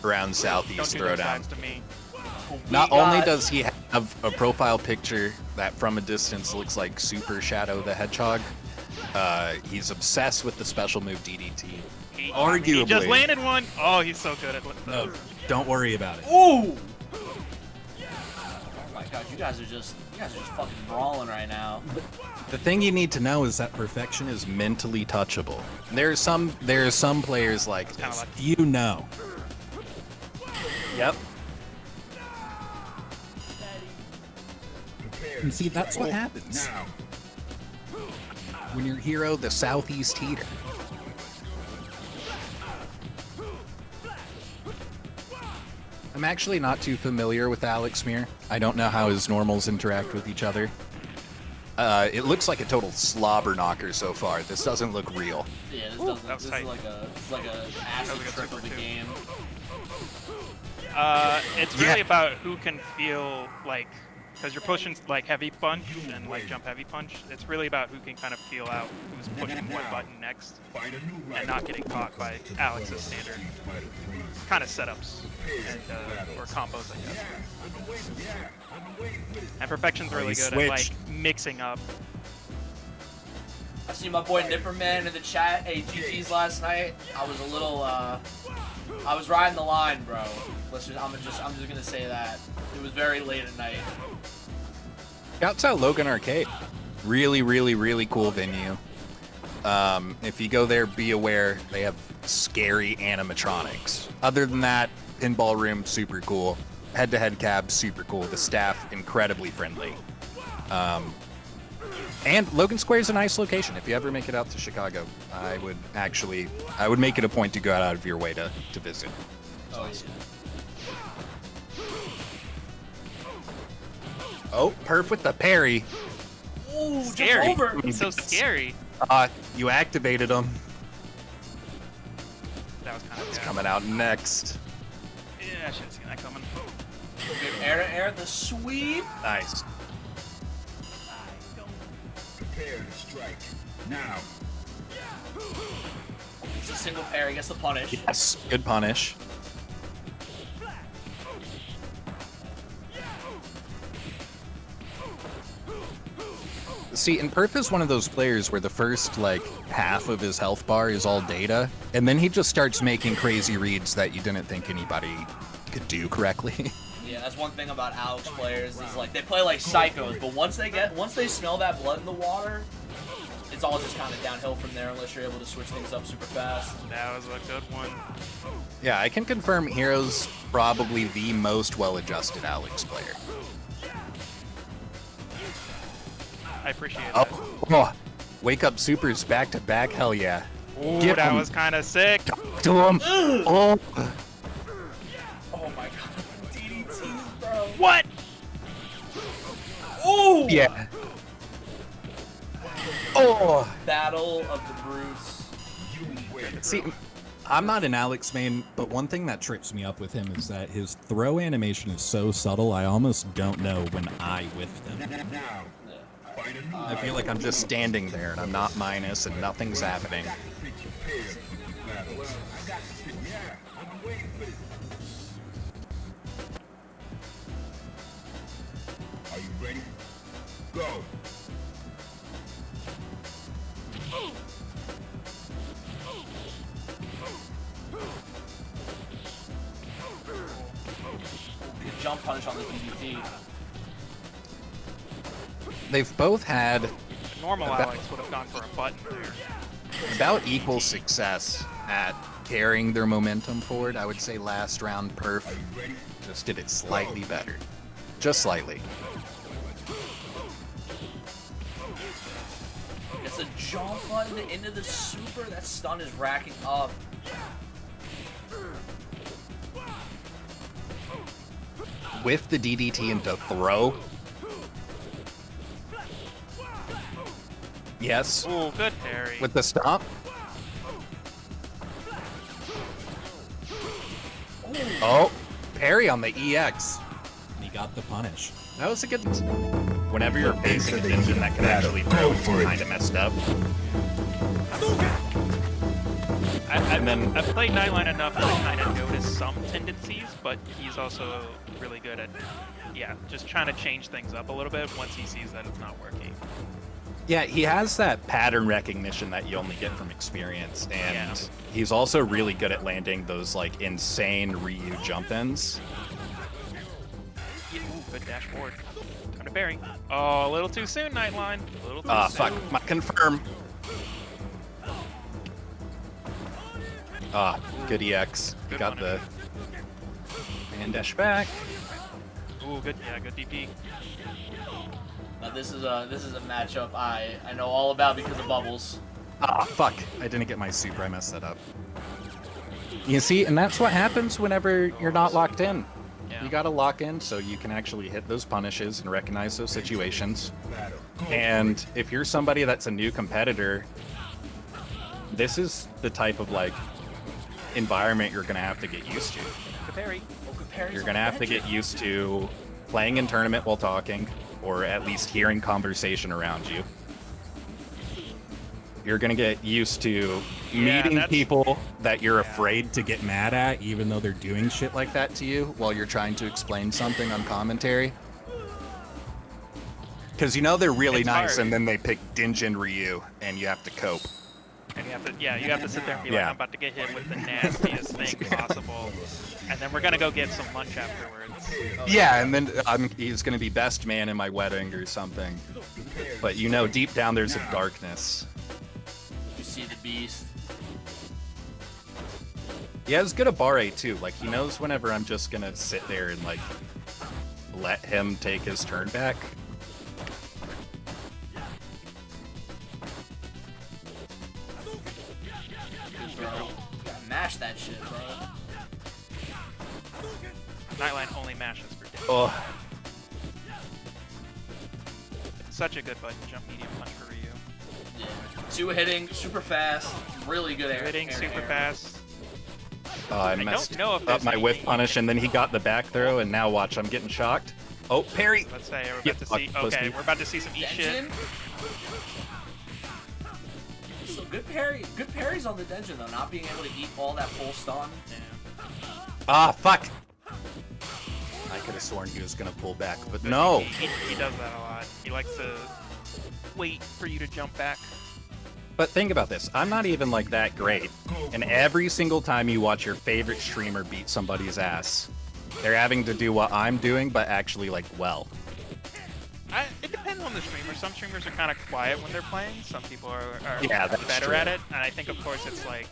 around Southeast Throwdown. To me. Not only does he have a profile picture that from a distance looks like Super Shadow the Hedgehog, he's obsessed with the special move DDT. Arguably. He just landed one. Oh, he's so good at it. No, don't worry about it. Ooh! Oh my god, you guys are just fucking brawling right now. The thing you need to know is that perfection is mentally touchable. There are some players like this. You know. Yep. And see, that's what happens when your hero, the Southeast Heater. I'm actually not too familiar with Alex Mir. I don't know how his normals interact with each other. It looks like a total slobber knocker so far. This doesn't look real. Yeah, this doesn't. This is like a acid trip of the game. It's really about who can feel like, because you're pushing like heavy punch and like jump heavy punch. It's really about who can kind of feel out who's pushing what button next and not getting caught by Alex's standard kind of setups and or combos, I guess. And perfection's really good at like mixing up. I see my boy Nipperman in the chat. Hey, GG's last night. I was a little I was riding the line, bro. I'm just gonna say that. It was very late at night. Outside Logan Arcade. Really, really, really cool venue. If you go there, be aware they have scary animatronics. Other than that, pinball room, super cool. Head-to-head cab, super cool. The staff, incredibly friendly. And Logan Square is a nice location. If you ever make it out to Chicago, I would make it a point to go out of your way to visit. Oh, yeah. Oh, perf with the parry. Ooh, scary. Jump over. He's so scary. You activated him. That was kind of coming out next. Yeah, I should have seen that coming. Good air to air, the sweep. Nice. Prepare to strike now. It's a single parry, gets the punish. Yes, good punish. See, and Perf is one of those players where the first, like, half of his health bar is all data, and then he just starts making crazy reads that you didn't think anybody could do correctly. Yeah, that's one thing about Alex players is like they play like psychos, but once they smell that blood in the water, it's all just kind of downhill from there unless you're able to switch things up super fast. That was a good one. Yeah, I can confirm Hero's probably the most well-adjusted Alex player. I appreciate that. Oh, wake up supers back to back, hell yeah. Ooh, Get that him. was kind of sick. Talk to him. Oh. Oh my god, DDT, bro. What? Ooh. Yeah. Oh. Battle of the Brutes. See, I'm not an Alex main, but one thing that trips me up with him is that his throw animation is so subtle, I almost don't know when I whiff them. I feel like I'm just standing there and I'm not minus and nothing's happening. Are you ready? Go. Good jump punch on the DDT. They've both had Normal Alex would have gone for a button there. about equal success at carrying their momentum forward. I would say last round Perf just did it slightly better. Just slightly. It's a jump button into the super. That stun is racking up. With the DDT into throw. Yes. Ooh, good parry. With the stomp. Oh, parry on the EX. He got the punish. That was a good one. Whenever you're facing an engine that can actually throw, it's kind of messed up. I And then I've played Nightline enough to kind of notice some tendencies, but he's also really good at, yeah, just trying to change things up a little bit once he sees that it's not working. yeah, he has that pattern recognition that you only get from experience, and Yeah. he's also really good at landing those like insane Ryu jump-ins. Yeah, ooh, good dash forward. Time to parry. Oh, a little too soon, Nightline. A little too soon. Fuck, my confirm. Good EX. You Good got the punish. and dash back. Ooh, good. Yeah, good DP. This is a matchup I know all about because of Bubbles. Fuck. I didn't get my super. I messed that up. You see, and that's what happens whenever you're not locked in. Yeah. You gotta lock in so you can actually hit those punishes and recognize those situations. Battle. Go And if you're somebody that's a new competitor, this is the type of like environment you're gonna have to get used to. Good parry. Oh, good parries You're on gonna the have to bench. get used to playing in tournament while talking, or at least hearing conversation around you. You're gonna get used to meeting that's- people that you're afraid to get mad at, even though they're doing shit like that to you while you're trying to explain something on commentary. Because you know they're really It's nice, hard. and then they pick Dinjin Ryu, and you have to cope. And you have to sit there and be like, Yeah. I'm about to get hit with the nastiest thing possible, and then we're gonna go get some lunch afterwards. Yeah, and then he's gonna be best man in my wedding or something. But you know, deep down there's a darkness. You see the beast. Yeah, it's good at bar A too. Like he knows whenever I'm just gonna sit there and like let him take his turn back. Bro, you gotta mash that shit, bro. Nightline only mashes for damage. Oh, Such a good button jump medium punch for Ryu. Yeah. Two hitting, super fast, really good air. Hitting air super air. fast. I don't messed know if up there's my whiff anything- punish, and then he got the back throw, and now watch, I'm getting shocked. Oh, parry! Let's say we're Yeah, about to fuck, see. pussy. Okay, we're about to see some eat shit. Denjin? So good parries on the Denjin though, not being able to eat all that full stun. Yeah. Fuck! I could have sworn he was gonna pull back, but no! He does that a lot. He likes to wait for you to jump back. But think about this, I'm not even like that great. And every single time you watch your favorite streamer beat somebody's ass, they're having to do what I'm doing, but actually like well. It depends on the streamer. Some streamers are kind of quiet when they're playing. Some people are Yeah, that's better true. at it. And I think, of course, it's like,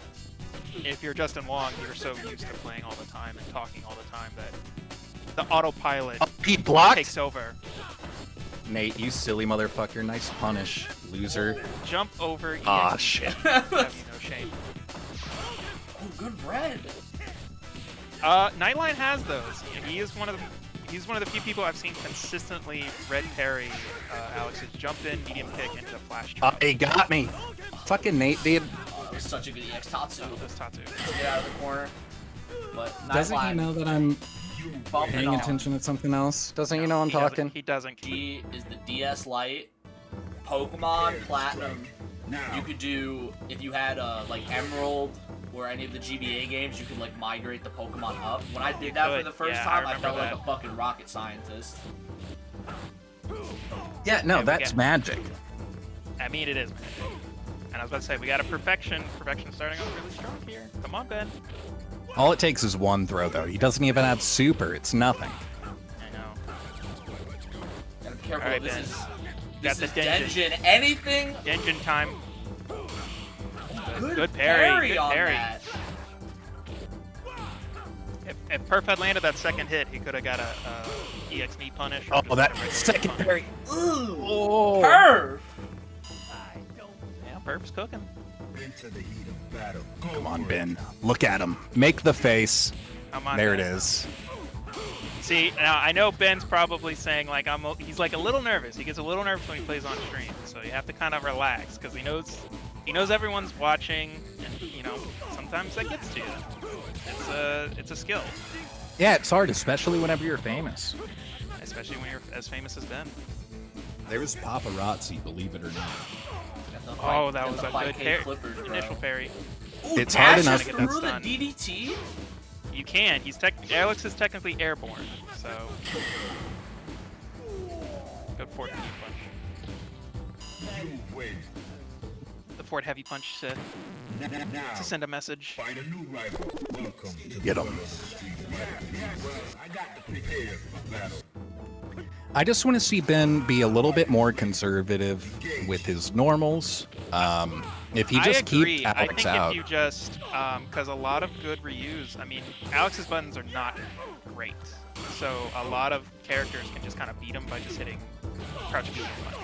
if you're Justin Wong, you're so used to playing all the time and talking all the time that the autopilot Oh, he blocked? takes over. Nate, you silly motherfucker, nice punish, loser. Jump over. Ah, EXP. shit. Have you no shame. Oh, good red. Nightline has those. He's one of the few people I've seen consistently red parry Alex's jump in, medium kick into flash trap. He got me. Fucking Nate, dude. Oh, that was such a good EX Tatsu. Those Tatsu. Get out of the corner. But Doesn't he Nightline, know that I'm bumping paying on. attention to something else? Doesn't he know I'm He doesn't- talking? He doesn't. He is the DS Lite, Pokemon Platinum. Now. You could do, if you had like Emerald or any of the GBA games, you could like migrate the Pokemon up. When I did that for could, the first yeah, I time, I remember felt like that. a fucking rocket scientist. Yeah, no, we that's get- magic. I mean, it is magic. And I was about to say, we got a perfection. Perfection starting off really strong here. Come on, Ben. All it takes is one throw, though. He doesn't even have super. It's nothing. I know. Gotta be careful. Alright, this Ben. is Got this the is Denjin. Denjin. Anything Engine time. good parry, good on parry. that. If Perf had landed that second hit, he could have got a EX knee punish. or Oh, just that a regular second punish. parry. Ooh, Oh. Perf. Yeah, Perf's cooking. Into the heat of battle. Go Come on, for it. Ben. Look at him. Make the face. Come on, There Ben. it is. See, now I know Ben's probably saying like he's like a little nervous. He gets a little nervous when he plays on stream, so you have to kind of relax because he knows everyone's watching, and you know sometimes that gets to you. It's a skill, Yeah, it's hard, especially whenever you're famous. especially when you're as famous as Ben. There's paparazzi, believe it or not. Got the Oh, fight- that got was the a fight good K parry. Clippers, bro. Initial parry. Ooh, It's hard dashes enough- through the Stun. DDT? You can. Alex is technically airborne, so good Fort Heavy Punch. You win. The Fort Heavy Punch to Now, send a message. find a new rival. Welcome to Get the 'em. world of the street fighter. Well, I got to prepare for battle. I just want to see Ben be a little bit more conservative with his normals. If he just I agree. keeps I Alex think out. if you just, because a lot of good reuse, I mean, Alex's buttons are not great. So a lot of characters can just kind of beat him by just hitting crouching shield button.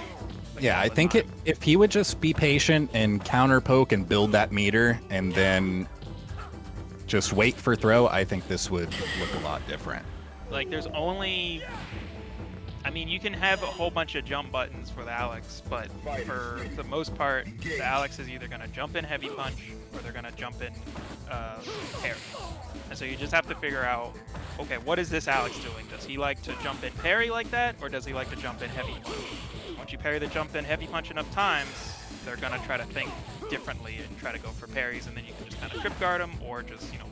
Like, Yeah, all I the think time. if he would just be patient and counter poke and build that meter and then just wait for throw, I think this would look a lot different. Like, there's only... I mean, you can have a whole bunch of jump buttons for the Alex, but for the most part, the Alex is either going to jump in heavy punch or they're going to jump in parry. And so you just have to figure out, okay, what is this Alex doing? Does he like to jump in parry like that, or does he like to jump in heavy punch? Once you parry the jump in heavy punch enough times, they're going to try to think differently and try to go for parries, and then you can just kind of trip guard them or just, you know,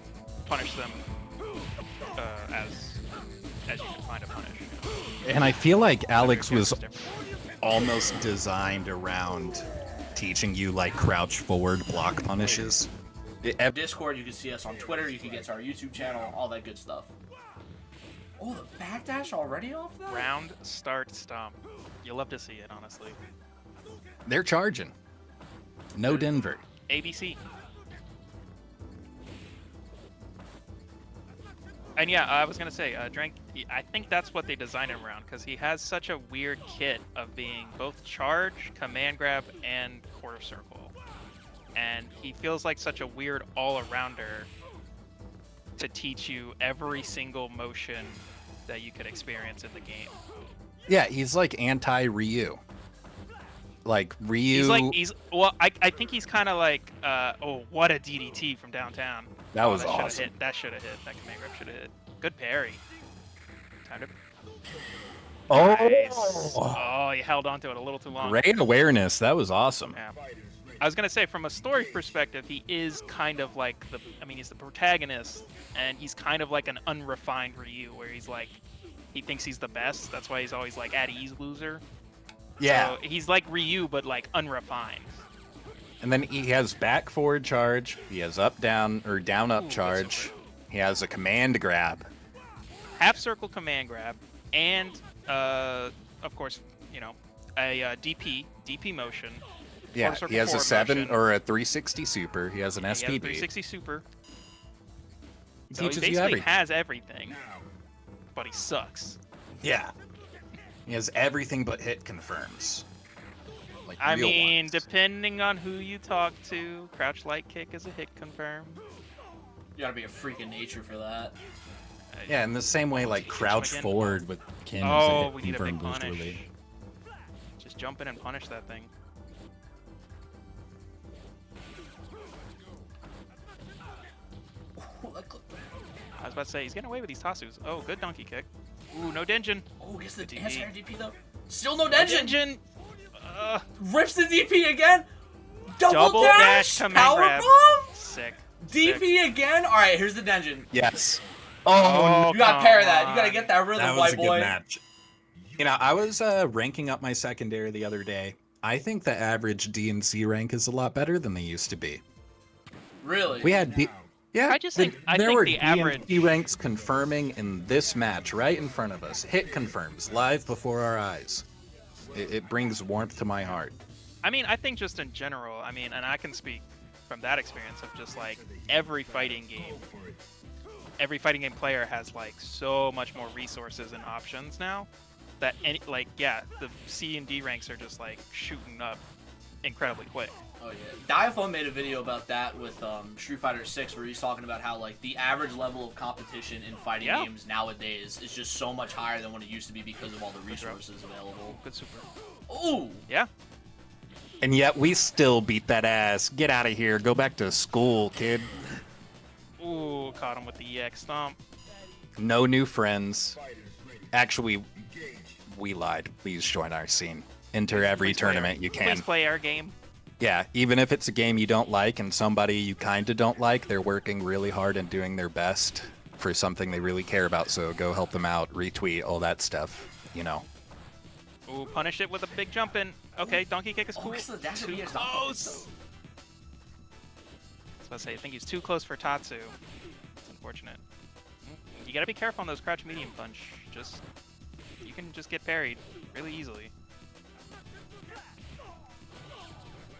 punish them as you can find a punish. And I feel like Alex Your was character's different. almost designed around teaching you like crouch forward block punishes. Discord, you can see us on Twitter, you can get to our YouTube channel, all that good stuff. Oh, the backdash already off that? Round, start, stomp. You'll love to see it, honestly. They're charging. No Denver. ABC. And yeah, I was gonna say, I think that's what they designed him around, because he has such a weird kit of being both charge, command grab, and quarter circle. And he feels like such a weird all-arounder to teach you every single motion that you could experience in the game. Yeah, he's like anti-Ryu. Like Ryu. I think he's kind of like, oh, what a DDT from downtown. That was should've awesome. Hit. That should have hit. That command grab should have hit. Good parry. Time to. Oh, Nice. Oh, you held onto it a little too long. great awareness. That was awesome. Yeah. I was gonna say, from a story perspective, he is kind of like he's the protagonist, and he's kind of like an unrefined Ryu, where he's like, he thinks he's the best. That's why he's always like at ease loser. Yeah. So he's like Ryu, but like unrefined. And then he has back forward charge. He has up down or down up Ooh, charge. that's He has a command grab. Half circle command grab, and of course, you know, a DP motion. Yeah, Quarter circle he has a forward 7 motion. or a 360 super. He has an He has a SPB. 360 super. He So he teaches basically you everything. has everything, but he sucks. Yeah. He has everything but hit confirms. Like I real mean, ones. depending on who you talk to, crouch light kick is a hit confirm. You gotta be a freak of nature for that. Yeah, in the same way, like Teach him crouch again. forward with Ken. Oh, is we need a big confirmed boost punish. relief. Just jump in and punish that thing. I was about to say, he's getting away with these Tassus. Oh, good donkey kick. Ooh, no Denjin. Oh, gets the DP. anti-air DP though. Still no No Denjin. Denjin! Rips the DP again. Double dash command Power grab. bomb. Sick. DP Sick. again. All right, here's the Denjin. Yes. Oh, You gotta pair that. You come gotta on. get that rhythm, That was white a boy. good match. You know, I was ranking up my secondary the other day. I think the average DNC rank is a lot better than they used to be. Really? We had yeah. I just think- I there think were the DNC average- ranks confirming in this match right in front of us. Hit confirms live before our eyes. It brings warmth to my heart. I mean, I think just in general, I mean, and I can speak from that experience of just like every fighting game player has like so much more resources and options now that any, like, yeah, the C and D ranks are just like shooting up incredibly quick. Oh yeah. Diaphone made a video about that with Street Fighter 6, where he's talking about how like the average level of competition in fighting Yeah. games nowadays is just so much higher than what it used to be because of all the resources available. Good super. Ooh. Yeah. And yet we still beat that ass. Get out of here. Go back to school, kid. Ooh, caught him with the EX stomp. No new friends. Actually, we lied. Please join our scene. Enter every Please play tournament you can. Please play our game. Yeah, even if it's a game you don't like and somebody you kind of don't like, they're working really hard and doing their best for something they really care about. So go help them out, retweet, all that stuff, you know. Ooh, punish it with a big jump in. Okay, donkey kick is cool. So that's Too close. I was about to say, I think he's too close for Tatsu. It's unfortunate. You gotta be careful on those crouch medium punch. You can just get parried really easily.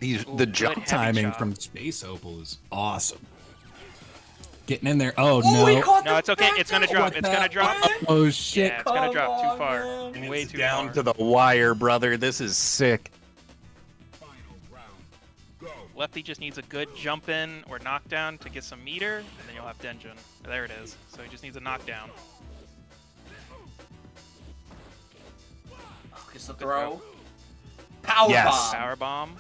The Good jump heavy timing chop. from SpaceOpal is awesome. Getting in there. Oh, he no. caught No, the it's okay. back It's gonna down. drop. It's gonna drop. Oh, shit. Yeah, it's gonna drop Come too far. on, man. Way too down far. to the wire, brother. This is sick. Lefty just needs a good jump in or knockdown to get some meter, and then you'll have Denjin. There it is. So he just needs a knockdown. Gets the throw. Power Yes. bomb. Power bomb.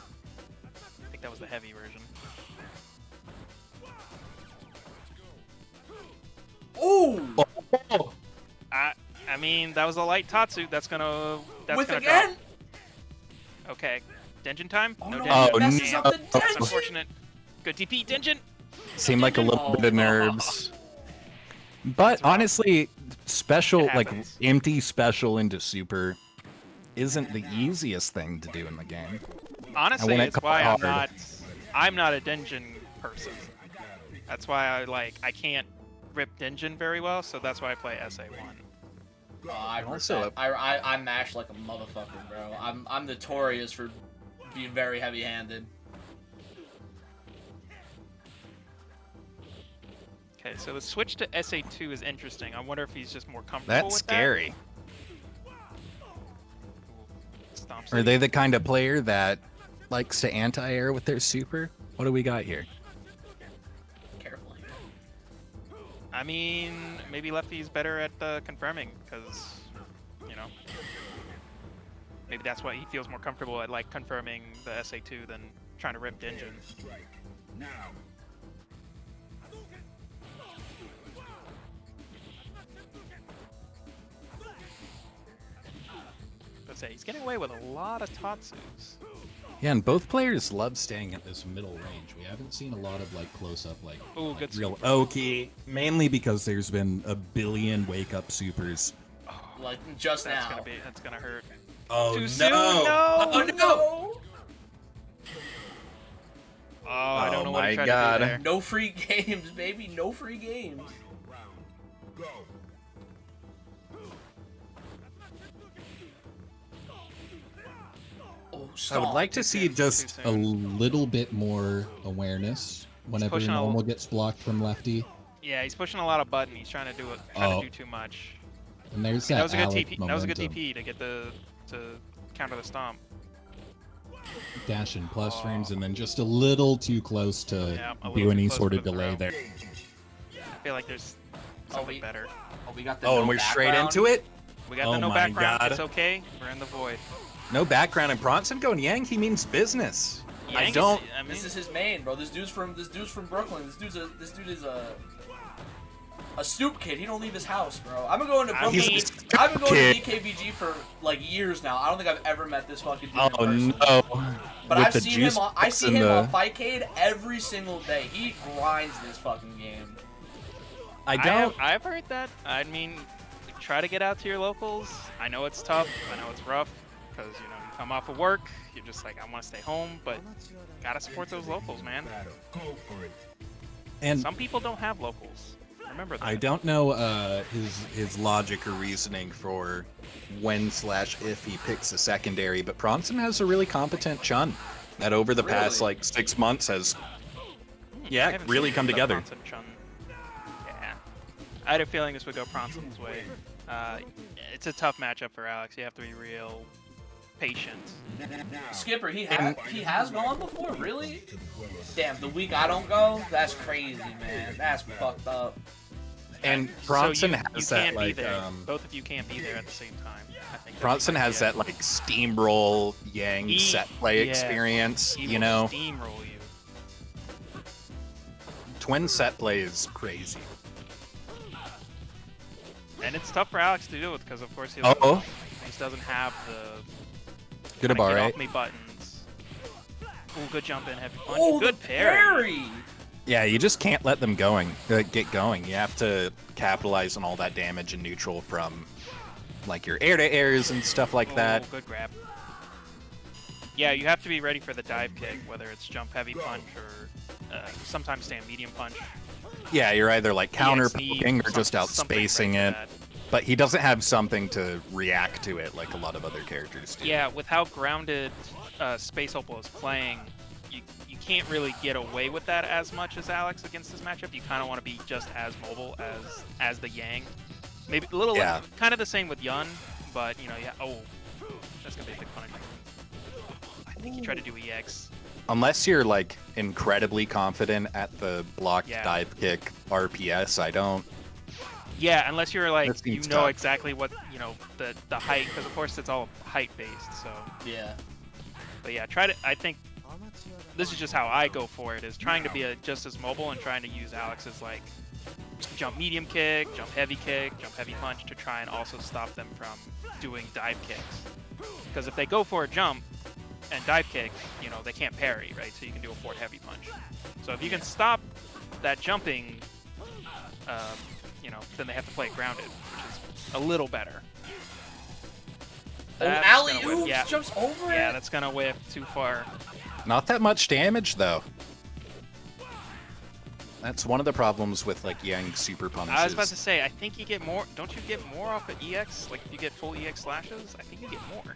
I think that was the heavy version. Ooh! I mean, that was a light Tatsu. That's gonna With gonna again? drop. Okay. Denjin time? Oh no no, Denjin. Oh, messes no. up the That's Denjin. unfortunate. Good DP, Denjin! Seemed like a little bit of nerves. But honestly, special, It like happens. empty special into super isn't the easiest thing to do in the game. Honestly, wouldn't it's call why it I'm hard. not a Denjin person. That's why I can't rip Denjin very well, so that's why I play SA1. Also- I mash like a motherfucker, bro. I'm notorious for being very heavy-handed. Okay, so the switch to SA2 is interesting. I wonder if he's just more comfortable That's with scary. that. Stomps Are it. they the kind of player that likes to anti-air with their super? What do we got here? Carefully. I mean, maybe Lefty's better at confirming, because, you know, maybe that's why he feels more comfortable at like confirming the SA2 than trying to rip Denjin. Now. Let's say he's getting away with a lot of Tatsus. Yeah, and both players love staying at This middle range. We haven't seen a lot of, like, close-up, like, Ooh, good real super. oaky. Mainly because there's been a billion wake-up supers. Like, just That's now. that's gonna hurt. Oh, Too soon? No! Oh no! Oh, I don't Oh know what he my tried God. to do there. No free games, baby. No free games. Go. Oh, I would stop. like to see just A little bit more awareness whenever pushing a- normal gets blocked from lefty. Yeah, he's pushing a lot of button. He's trying to Oh. do too much. And there's That that, was a good Alec TP. That was a good momentum. TP to get to counter the stomp. Dash in plus frames, and then just a little too close to Yeah, a little do too any close sort for of the delay throw. there. I feel like there's something better. Oh, we got the Oh, no and we're straight background. into it? We got Oh the no my background. God. It's okay. We're in the void. No background in Bronson going Yang, he means business. Yang I is- don't. I mean, This is his main, bro. This dude's from Brooklyn. This dude is a stoop kid. He don't leave his house, bro. I've been going to I Brooklyn. mean- I've been going Kid. to DKBG for like years now. I don't think I've ever met this fucking dude Oh in person. no. But With I've the seen him juice on box and the- Fightcade every single day. He grinds this fucking game. I don't. I've heard that. I mean, try to get out to your locals. I know it's tough. I know it's rough because you come off of work. You're just like, I want to stay home, but gotta support those locals, man. Go for it. And Some people don't have locals. Remember that. I don't know his logic or reasoning for when/if he picks a secondary, but Bronson has a really competent Chun that over the past Really? like 6 months has I yeah haven't really seen come the together. Bronson Chun. Yeah. I had a feeling this would go Bronson's way. It's a tough matchup for Alex. You have to be real patient. Skipper, he has gone before, really? Damn, the week I don't go, that's crazy, man. That's fucked up. And So Bronson you has can't that be like there. Both of you can't be there at the same time. I think Bronson has that like steamroll Yang He- set play yeah. experience, He you will know. steamroll you. Twin set play is crazy. And it's tough for Alex to deal with because, of course, he Uh-oh. just doesn't have the Good kinda bar, get right? off me buttons. Ooh, good jump in, heavy punch. Oh, Good the parry. Yeah, you just can't let them get going. You have to capitalize on all that damage in neutral from like your air-to-airs and stuff like that. Good grab. Yeah, you have to be ready for the dive kick, whether it's jump heavy punch or sometimes stand medium punch. Yeah, you're either like counter knee, poking or just something outspacing right it. for that. But he doesn't have something to react to it like a lot of other characters do. Yeah, with how grounded SpaceOpal is playing, you can't really get away with that as much as Alex against this matchup. You kind of want to be just as mobile as the Yang. Maybe a little, kind of the same with Yun, but you know, yeah. Oh, that's gonna be a big punish. I think he tried to do EX. Unless you're like incredibly confident at the blocked dive kick RPS, I don't. Yeah, unless you're like you know tough. exactly what the height, because of course it's all height based. So Yeah. but yeah, try to. I think this is just how I go for it: is trying to be just as mobile and trying to use Alex's like jump medium kick, jump heavy punch to try and also stop them from doing dive kicks. Because if they go for a jump and dive kick, you know, they can't parry, right? So you can do a forward heavy punch. So if you can stop that jumping, you know, then they have to play it grounded, which is a little better. Oh, That's alley gonna whiff. oops, Yeah. jumps over Yeah, it. that's gonna whiff too far. Not that much damage though. That's one of the problems with like Yang super punishes. I was about to say, I think you get more. Don't you get more off of EX? Like if you get full EX slashes, I think you get more.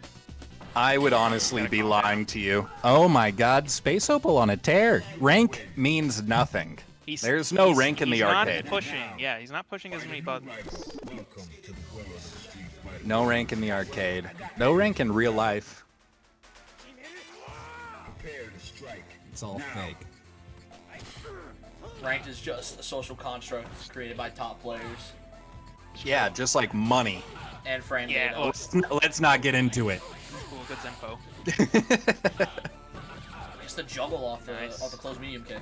I would honestly be lying to you. Oh my god, SpaceOpal on a tear. Rank means nothing. There's no rank in the arcade. He's not pushing. Yeah, he's not pushing as many buttons. No rank in the arcade. No rank in real life. It's all fake. Ranked is just a social construct created by top players Yeah, just like money. and frame Yeah, data. Let's not get into it. Cool, good Zenpo. Just to juggle off the Nice. closed medium kick.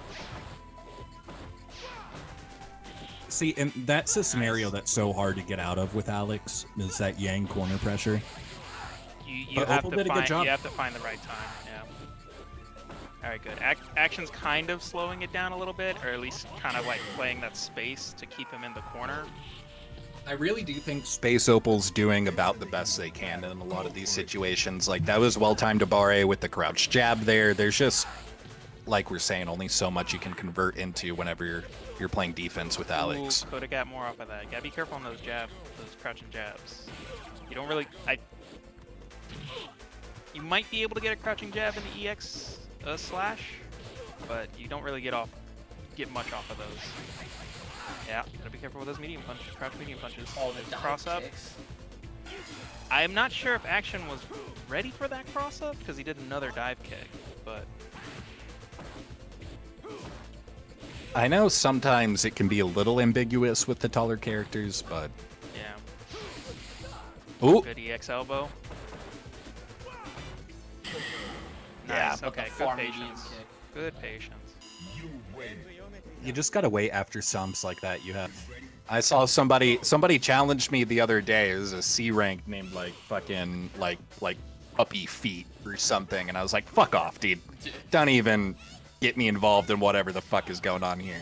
See, and that's a scenario that's so hard to get out of with Alex, is that Yang corner pressure. You But have Opal to did a good find job. you have to find the right time. Yeah. All right, good. Action's kind of slowing it down a little bit, or at least kind of like playing that space to keep him in the corner. I really do think SpaceOpal's doing about the best they can in a lot of these situations. Like, that was well-timed to Bare with the crouch jab there. There's just, like we're saying, only so much you can convert into whenever you're playing defense with Alex. Could have got more off of that. You gotta be careful on those those crouching jabs. You don't really. You might be able to get a crouching jab in the EX slash, but you don't really get much off of those. Yeah, gotta be careful with those medium punches, crouch medium punches. Oh, the cross dive up. kicks. I'm not sure if Action was ready for that cross up because he did another dive kick, but I know sometimes it can be a little ambiguous with the taller characters, but... yeah. Ooh! Good EX elbow. Yeah. Nice. But the Okay, far good medium patience. kick. Good patience. You just gotta wait after sumps like that. You have. I saw somebody challenged me the other day. It was a C rank named like fucking like puppy feet or something, and I was like, "Fuck off, dude! Don't even get me involved in whatever the fuck is going on here."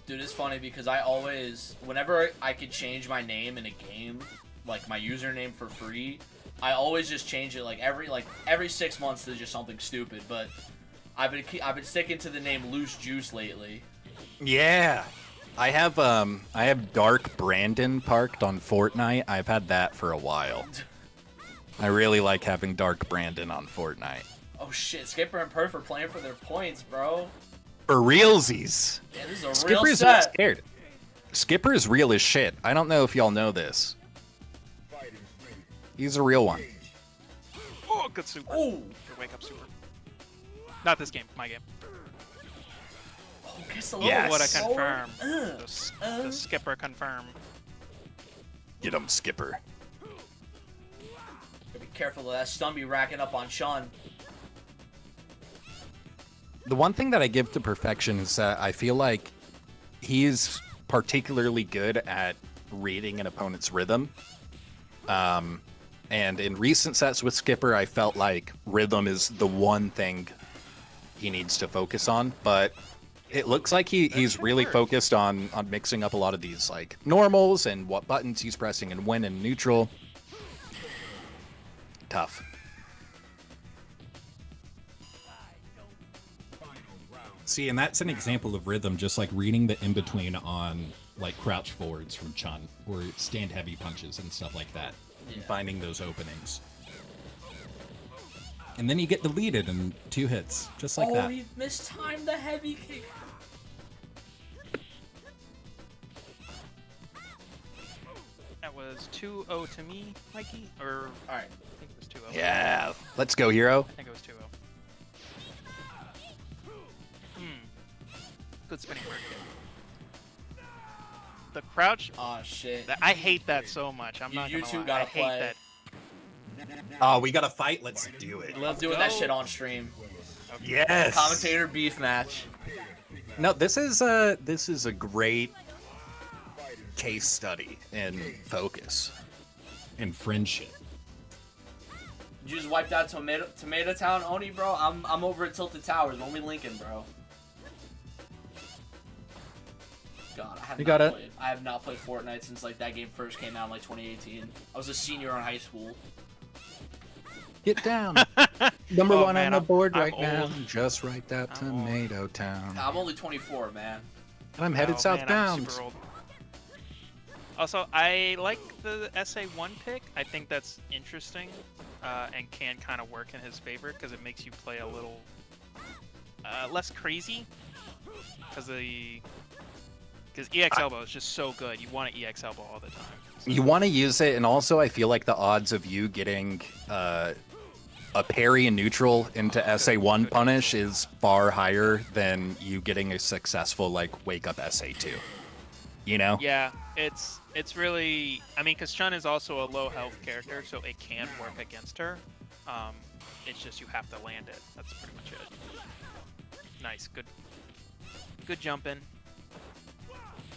Dude, it's funny because I always, whenever I could change my name in a game, like my username for free, I always just change it like every 6 months to just something stupid. But I've been sticking to the name Loose Juice lately. Yeah, I have Dark Brandon parked on Fortnite. I've had that for a while. I really like having Dark Brandon on Fortnite. Oh shit, Skipper and Perf are playing for their points, bro. For realsies. Yeah, this is a real Skipper's not set. scared. Skipper's real as shit. I don't know if y'all know this. He's a real one. Oh, good super. Ooh. Good wake up super. Not this game, my game. Oh, guess a Yes. What I slower. confirm. Uh. The skipper confirm. Get him, Skipper. Be careful of that stun be racking up on Chun. The one thing that I give to Perfection is that I feel like he's particularly good at reading an opponent's rhythm. And in recent sets with Skipper, I felt like rhythm is the one thing he needs to focus on, but it looks like he's really focused on mixing up a lot of these like normals and what buttons he's pressing and when in neutral. Tough. See, and that's an example of rhythm, just like reading the in-between on like crouch forwards from Chun, or stand heavy punches and stuff like that, and finding those openings. And then you get deleted in 2 hits, just like that. Oh, he mistimed the heavy kick. That was 2-0 to me, Mikey. Or All right. I think it was 2-0. Yeah, let's go, hero. I think it was 2-0. Good spinning work. The crouch. Oh shit. I hate that so much. I'm not You gonna two lie. gotta I hate play. that. Oh, we gotta fight. Let's do it. I'm doing that shit on stream. Yes. Commentator beef match. No, this is a great case study in focus. And friendship. You just wiped out Tomato Town, Oni, bro. I'm over at Tilted Towers. When we linking, bro? God, I have not played Fortnite since like that game first came out in like 2018. I was a senior in high school. Get down. Number Oh, one man, on the board I'm right now. old. Just right that I'm old. Tomato Town. I'm only 24, man. And I'm headed Oh, southbound. Man, I'm super old. Also, I like the SA1 pick. I think that's interesting and can kind of work in his favor because it makes you play a little less crazy because EX elbow is just so good. You want to EX elbow all the time. So. You want to use it, and also I feel like the odds of you getting a parry and neutral into SA1 punish is far higher than you getting a successful like wake up SA2. You know? Yeah, it's really. I mean, because Chun is also a low health character, so it can work against her. It's just you have to land it. That's pretty much it. Nice, good jumping.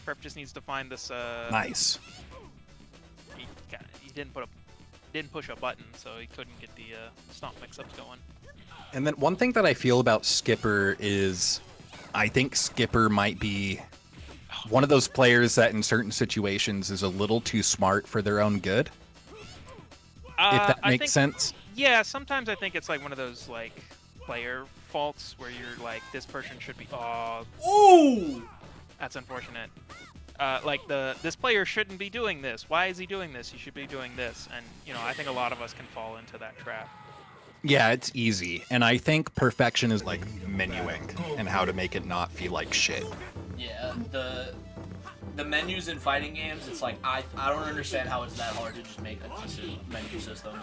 Perf just needs to find this. Nice. He didn't push a button, so he couldn't get the stomp mix-ups going. And then one thing that I feel about Skipper is, I think Skipper might be one of those players that in certain situations is a little too smart for their own good. If that makes sense. Yeah, sometimes I think it's like one of those like player faults where you're like, this person should be. Oh, Ooh! that's unfortunate. Like this player shouldn't be doing this. Why is he doing this? He should be doing this. And you know, I think a lot of us can fall into that trap. Yeah, it's easy. And I think perfection is like menuing and how to make it not feel like shit. Yeah, the menus in fighting games, it's like I don't understand how it's that hard to just make a decent menu system.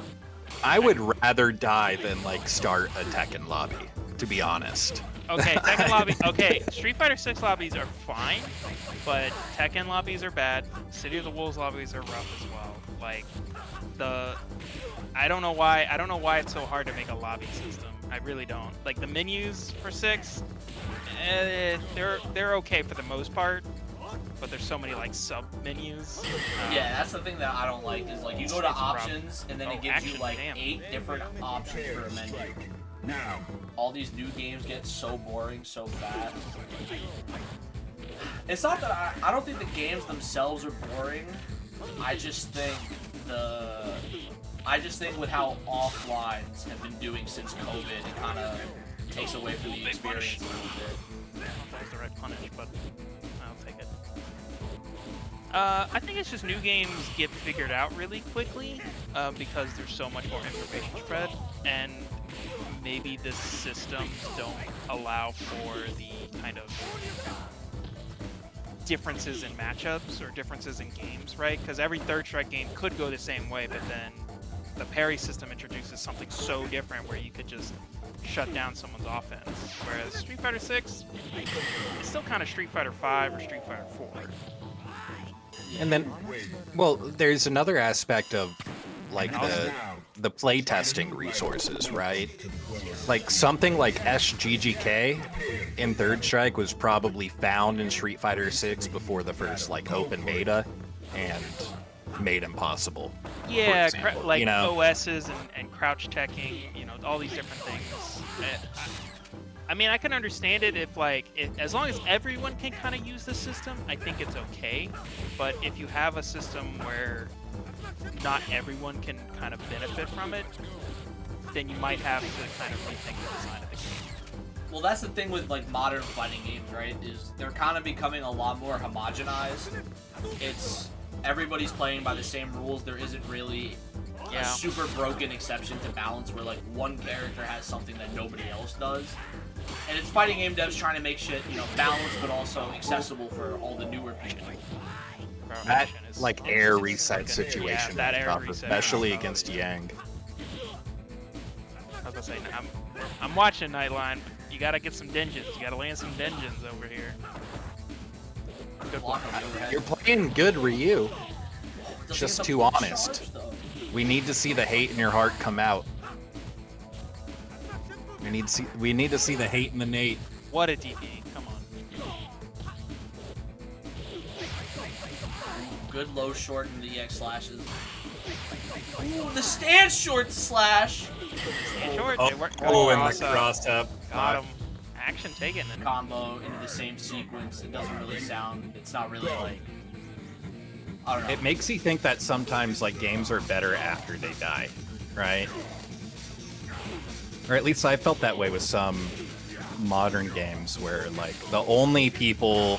I would rather die than like start a Tekken lobby, to be honest. Okay, Tekken lobby. Okay, Street Fighter 6 lobbies are fine, but Tekken lobbies are bad. City of the Wolves lobbies are rough as well. Like I don't know why it's so hard to make a lobby system. I really don't. Like the menus for 6, they're okay for the most part, but there's so many like sub menus. Yeah, that's the thing that I don't like is like you go to options and then it gives you like 8 different options for a menu. Now, All these new games get so boring so fast. It's not that I don't think the games themselves are boring. I just think with how offlines have been doing since COVID, it kind of takes away from the experience a little bit. I don't know if that was the right punish, but I'll take it. I think it's just new games get figured out really quickly because there's so much more information spread, and maybe the systems don't allow for the kind of differences in matchups or differences in games, right? Because every third strike game could go the same way, but then the parry system introduces something so different where you could just shut down someone's offense. Whereas Street Fighter 6 is still kind of Street Fighter 5 or Street Fighter 4. And then, well, there's another aspect of like the playtesting resources, right? Like something like SGGK in Third Strike was probably found in Street Fighter 6 before the first like open beta and made impossible. Yeah, for example, like you know? OSs and crouch teching, you know, all these different things. I mean, I can understand it if like, as long as everyone can kind of use the system, I think it's okay. But if you have a system where not everyone can kind of benefit from it, then you might have to kind of rethink the design of the game. Well, that's the thing with like modern fighting games, right? Is they're kind of becoming a lot more homogenized. It's everybody's playing by the same rules. There isn't really a super broken exception to balance where like one character has something that nobody else does. And it's fighting game devs trying to make shit, you know, balanced but also accessible for all the newer people. That like air reset situation, that air tough, reset especially against Yang. I was gonna say, I'm watching Nightline. You gotta get some dungeons. You gotta land some dungeons over here. Good block. You're playing good, Ryu. Just too honest. We need to see the hate in your heart come out. We need to see the hate in the Nate. What a DP. Come on. Good low short in the EX slashes. Ooh, the stand short slash. Stand short. They work. Oh, and the cross up. Got him. Action taken. And Combo into the same sequence. It doesn't really sound. It's not really like. I don't know. It makes you think that sometimes like games are better after they die, right? Or at least I felt that way with some modern games where like the only people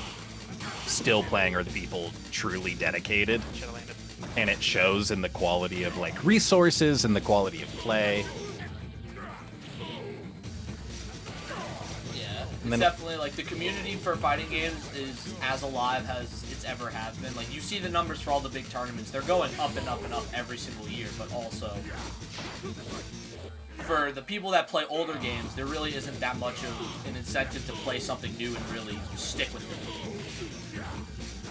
still playing are the people truly dedicated. should've landed. And it shows in the quality of like resources and the quality of play. Yeah, it's And then- definitely like the community for fighting games is as alive as it's ever has been. Like you see the numbers for all the big tournaments, they're going up and up and up every single year, but also for the people that play older games, there really isn't that much of an incentive to play something new and really stick with it.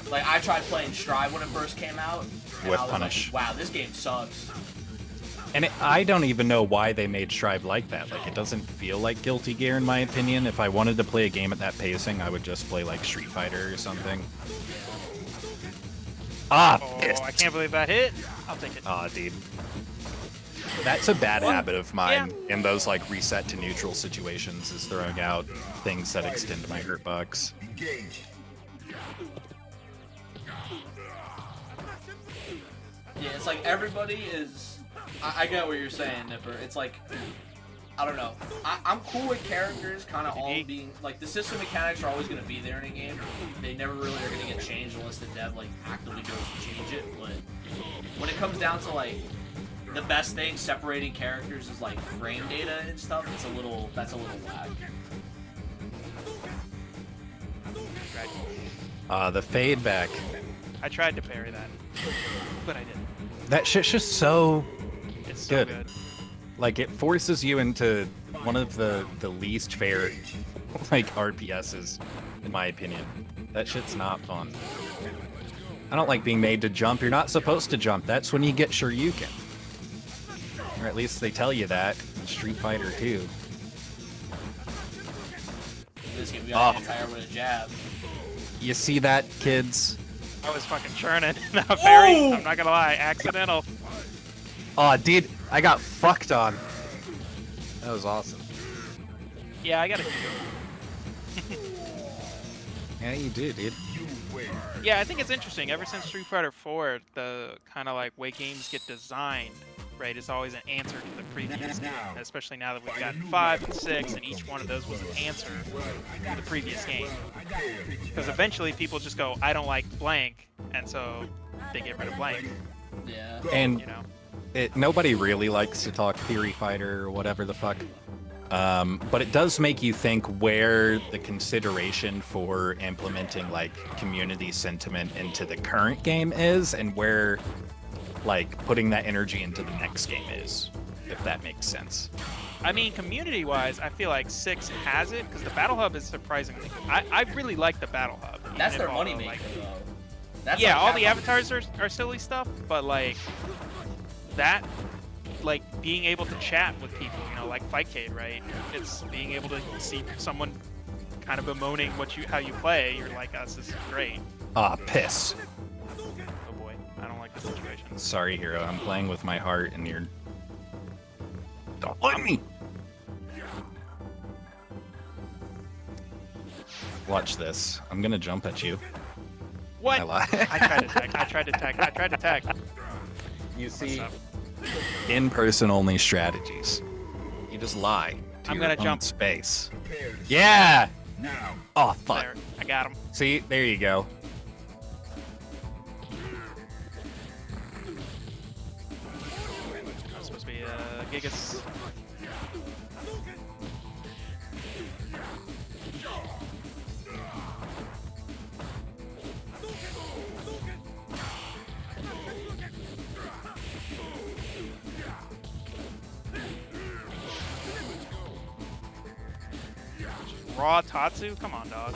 Like I tried playing Strive when it first came out, and With I was Punish. like, wow, this game sucks. And I don't even know why they made Strive like that. Like, it doesn't feel like Guilty Gear, in my opinion. If I wanted to play a game at that pacing, I would just play, like, Street Fighter or something. Ah, Oh, pissed. I can't believe that hit. I'll take it. Ah, dude. That's a bad habit of mine in those, like, reset to neutral situations, is throwing out things that extend my hurt bucks. Yeah, it's like everybody is. I get what you're saying, Nipper. It's like, I don't know. I'm cool with characters kind of all being like the system mechanics are always going to be there in a game. They never really are going to get changed unless the dev like actively goes to change it. But when it comes down to like the best thing separating characters is like frame data and stuff, that's a little whack. The fade back. I tried to parry that, but I didn't. That shit's just so It's so good. good. Like, it forces you into one of the least fair, like, RPSs, in my opinion. That shit's not fun. I don't like being made to jump. You're not supposed to jump. That's when you get Shoryuken. Or at least they tell you that in Street Fighter 2. This game we got an entire with a jab. You see that, kids? I was fucking churning. Not parry. I'm not gonna lie. Accidental. Aw, dude, I got fucked on. That was awesome. Yeah, I got it. Yeah, you do, dude. Yeah, I think it's interesting. Ever since Street Fighter 4, the kind of like way games get designed, right, is always an answer to the previous game. Especially now that we've got 5 and 6, and each one of those was an answer to the previous game. Because eventually people just go, I don't like blank, and so they get rid of blank. Yeah. And You know. nobody really likes to talk Theory Fighter or whatever the fuck. But it does make you think where the consideration for implementing like community sentiment into the current game is, and where like putting that energy into the next game is, if that makes sense. I mean, community-wise, I feel like 6 has it, because the Battle Hub is surprisingly good. I really like the Battle Hub. That's even their if all the, moneymaker, like, though. That's yeah, like all the Capcom. avatars are silly stuff, but like that, like being able to chat with people, you know, like Fightcade, right? It's being able to see someone kind of bemoaning how you play. You're like, us, this is great. Ah, piss. Oh boy, I don't like this situation. Sorry, hero. I'm playing with my heart, and you're. Don't let me. Watch this. I'm gonna jump at you. What? I lied. I tried to tag. I tried to tag. I tried to tag. You What's see, up? in-person only strategies. You just lie to I'm your gonna own jump. space. Prepare to Yeah. now. Oh fuck. There, I got him. See, there you go. That was supposed to be Gigas. Raw Tatsu? Come on, dog.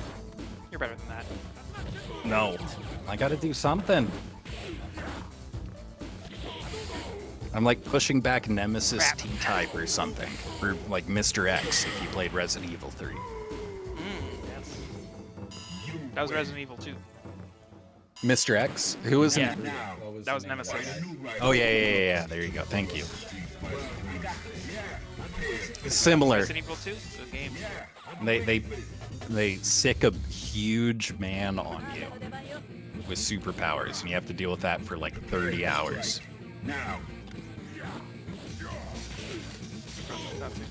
You're better than that. No. I gotta do something. I'm like pushing back Nemesis Crap. T-Type or something. Or like Mr. X if you played Resident Evil 3. Yes. That was Resident Evil 2. Mr. X? Who was Yeah. in... Now. That was Nemesis. Oh, yeah. There you go. Thank you. Similar. Resident Evil 2? Good game. They sick a huge man on you with superpowers, and you have to deal with that for like 30 hours. Now. Tatsu.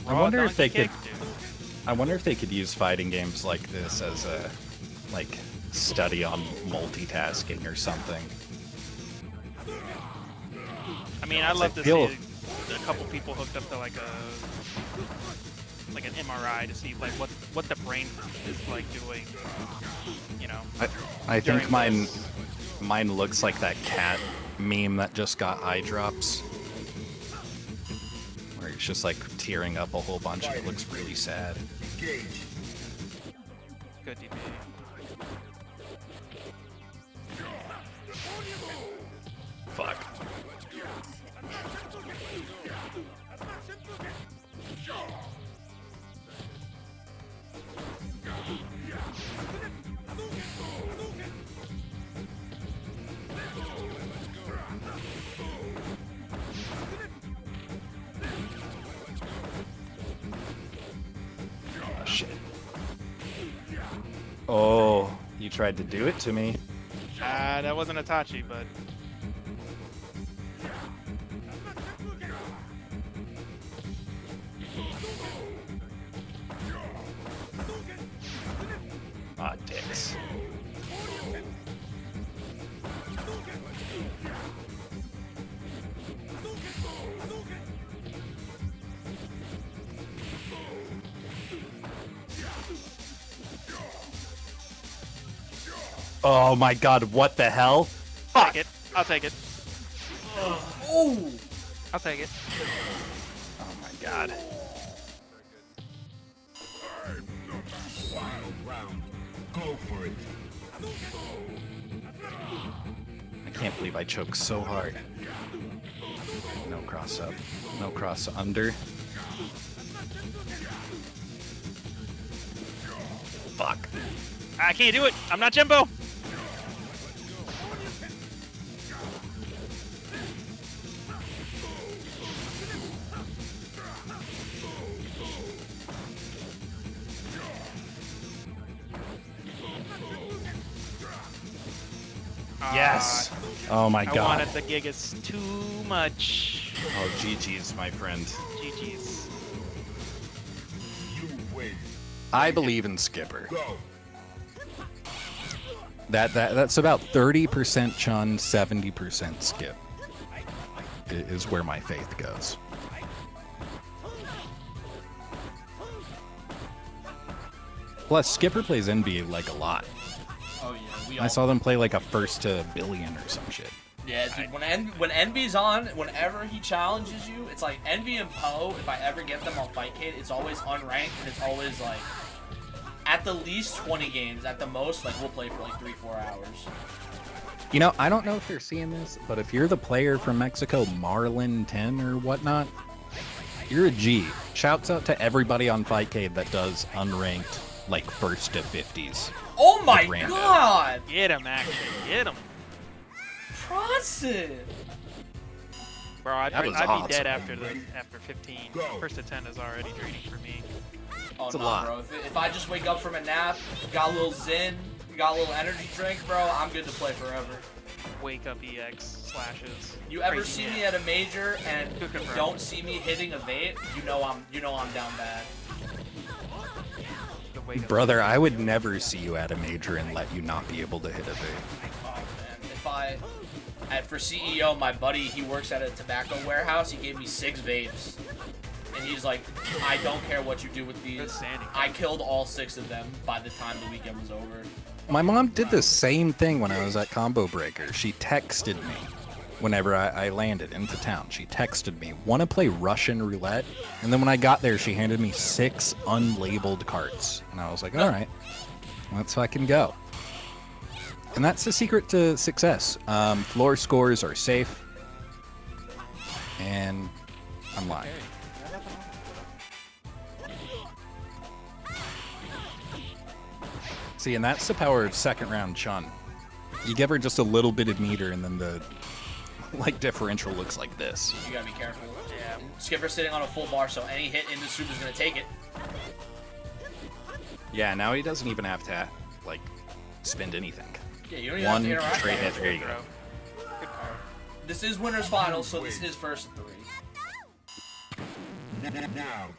I Raw wonder if they donkey could. kick, dude. I wonder if they could use fighting games like this as a like study on multitasking or something. I mean, I'd love to feel- see a couple people hooked up to like an MRI to see like what the brain is like doing. You know. I think During mine this. mine looks like that cat meme that just got eye drops. Where it's just like tearing up a whole bunch and it looks really sad. Engage. Good DP. Fuck. Oh, shit. Oh, you tried to do it to me. That wasn't Itachi, but Ah, dicks. Oh my god, what the hell? take it. I'll take it. Oh! I'll take it. Oh my god. Wild round. Go for it. I can't believe I choked so hard. No cross up. No cross under. Fuck. I can't do it. I'm not Jimbo. Yes! Oh my I god. wanted the Gigas too much. Oh, GG's, my friend. GG's. You win. I believe in Skipper. Go. That's about 30% Chun, 70% Skip. Is where my faith goes. Plus, Skipper plays NBA like a lot. Oh yeah, we I all. saw them play like a first to billion or some shit. Yeah, dude. When Envy's on, whenever he challenges you, it's like Envy and Poe. If I ever get them on Fightcade, it's always unranked and it's always like at the least 20 games. At the most, like we'll play for like 3-4 hours. You know, I don't know if they're seeing this, but if you're the player from Mexico, Marlin10 or whatnot, you're a G. Shouts out to everybody on Fightcade that does unranked, like, first to 50s. Oh my With rando. god! Get him, action. Get him. Pronson! Bro, I'd That was be awesome. dead after 15. First to 10 is already draining for me. Oh, It's a no, lot. bro. If I just wake up from a nap, got a little zen, got a little energy drink, bro, I'm good to play forever. Wake up EX slashes. You ever Crazy see man. me at a major and Cooking forever. don't see me hitting a vape, you know I'm down bad. The wake up. Brother, I would never see you at a major and let you not be able to hit a vape. Oh man, for CEO, my buddy, he works at a tobacco warehouse. He gave me 6 vapes, and he's like, I don't care what you do with Good these. standing. I killed all 6 of them by the time the weekend was over. My mom did the same thing when I was at Combo Breaker. She texted me whenever I landed into town. She texted me, want to play Russian roulette? And then when I got there, she handed me 6 unlabeled carts. And I was like, all right, let's fucking go. And that's the secret to success. Floor scores are safe. And I'm lying. See, and that's the power of second round Chun. You give her just a little bit of meter and then the like differential looks like this. You gotta be careful. Yeah. Skipper's sitting on a full bar, so any hit into Super's gonna take it. Yeah, now he doesn't even have to like spend anything. Yeah, you don't even One have to interact. straight hit, there you go. Good call. This is winners finals, so this is first of 3. Now,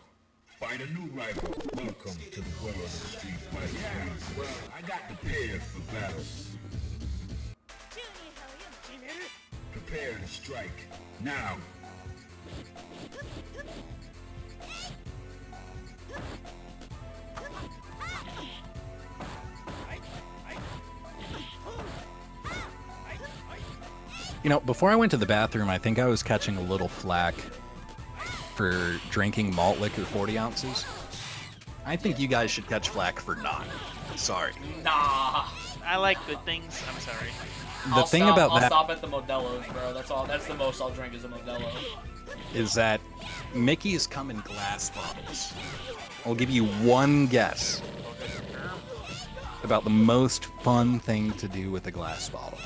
find a new rival. Welcome to the world of the street fighter. Well, I got prepared for battle. Prepare to strike. Now. You know, before I went to the bathroom, I think I was catching a little flack for drinking malt liquor 40 ounces. I think you guys should catch flack for not. Sorry. Nah. I like good things. I'm sorry. The thing about I'll that stop at the Modelo's, bro. That's all. That's the most I'll drink is a Modelo. is that Mickey's come in glass bottles. I'll give you one guess about the most fun thing to do with a glass bottle.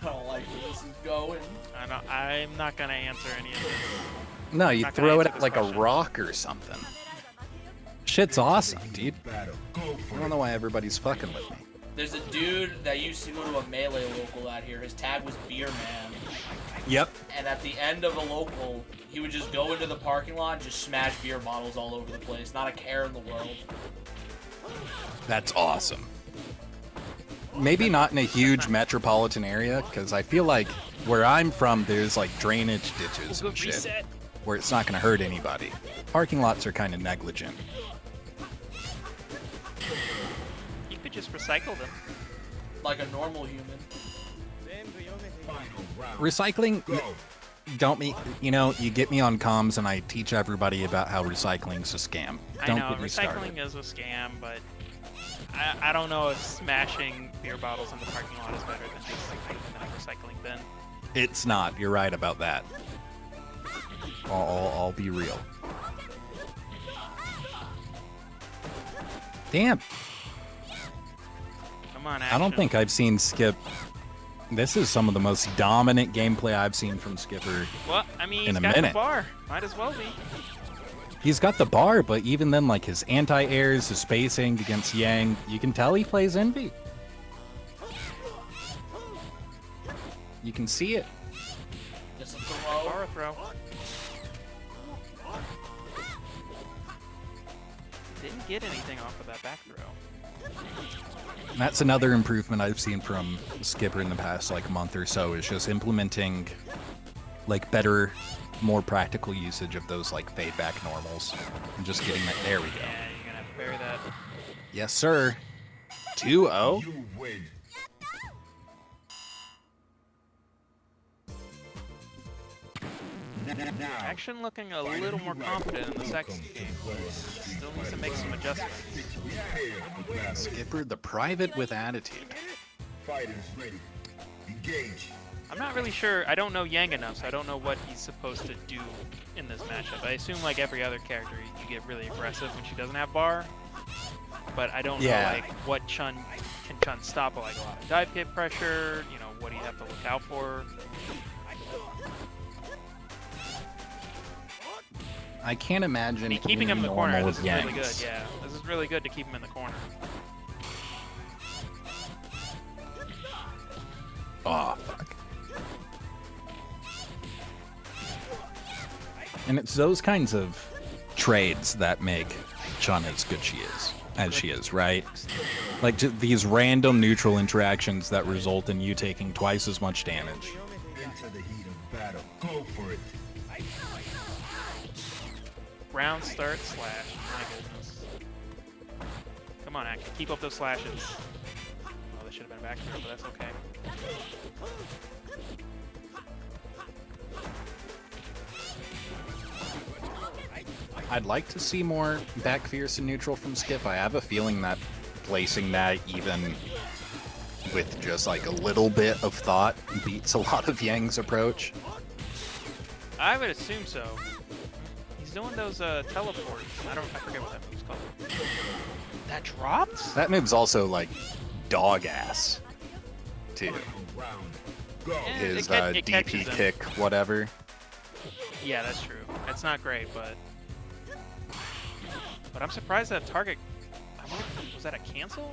I don't like where this is going. I'm not gonna answer any of this. No, you Not gonna throw it answer at this like question. a rock or something. Shit's awesome, dude. Battle. Go I for don't it. know why everybody's fucking with me. There's a dude that used to go to a melee local out here. His tag was Beer Man. Yep. And at the end of a local, he would just go into the parking lot and just smash beer bottles all over the place. Not a care in the world. That's awesome. Maybe not in a huge metropolitan area, because I feel like where I'm from, there's like drainage ditches Good and shit, reset. where it's not going to hurt anybody. Parking lots are kind of negligent. You could just recycle them. Like a normal human. Final round. Recycling, Go. don't me, you know, you get me on comms and I teach everybody about how recycling's a scam. I Don't know get me started. recycling is a scam, but I don't know if smashing beer bottles in the parking lot is better than just putting them in a recycling bin. It's not. You're right about that. I'll be real. Damn. Come on, I don't Action. think I've seen Skip. This is some of the most dominant gameplay I've seen from Skipper. Well, I mean, in he's a got minute. the bar. Might as well be. He's got the bar, but even then, like his anti-airs, his spacing against Yang, you can tell he plays Envy. You can see it. Just a throw. Bar throw. Didn't get anything off of that back throw. And that's another improvement I've seen from Skipper in the past like month or so, is just implementing like better, more practical usage of those like fade back normals and just getting that. There we go. Yeah, you're gonna have to bury that. Yes, sir. 2-0. You win. Now, Action looking a little more confident in the second game. Still needs to make some adjustments. prepare for battle. Skipper, the private with attitude. Fighters ready. Engage. I'm not really sure. I don't know Yang enough, so I don't know what he's supposed to do in this matchup. I assume, like every other character, you get really aggressive when she doesn't have bar. But I don't Yeah. know, like, what Chun stop, like a lot of dive kick pressure. You know, what do you have to look out for? I can't imagine Keeping him in the corner, normal this is really good, yanks. yeah. This is really good to keep him in the corner. Oh, fuck. And it's those kinds of trades that make Chun as good as she is, right? Like these random neutral interactions that result in you taking twice as much damage. Into the heat of battle. Go for it. Round start slash. My goodness. Come on, Act. Keep up those slashes. Oh, they should have been back there, but that's okay. I'd like to see more back fierce and neutral from Skip. I have a feeling that placing that even with just like a little bit of thought beats a lot of Yang's approach. I would assume so. He's doing those teleports. I forget what that move's called. That dropped? That move's also like dog ass too. Round. Go. Yeah, His it DP catches him. kick, whatever. Yeah, that's true. It's not great, but I'm surprised that target. I wonder, was that a cancel?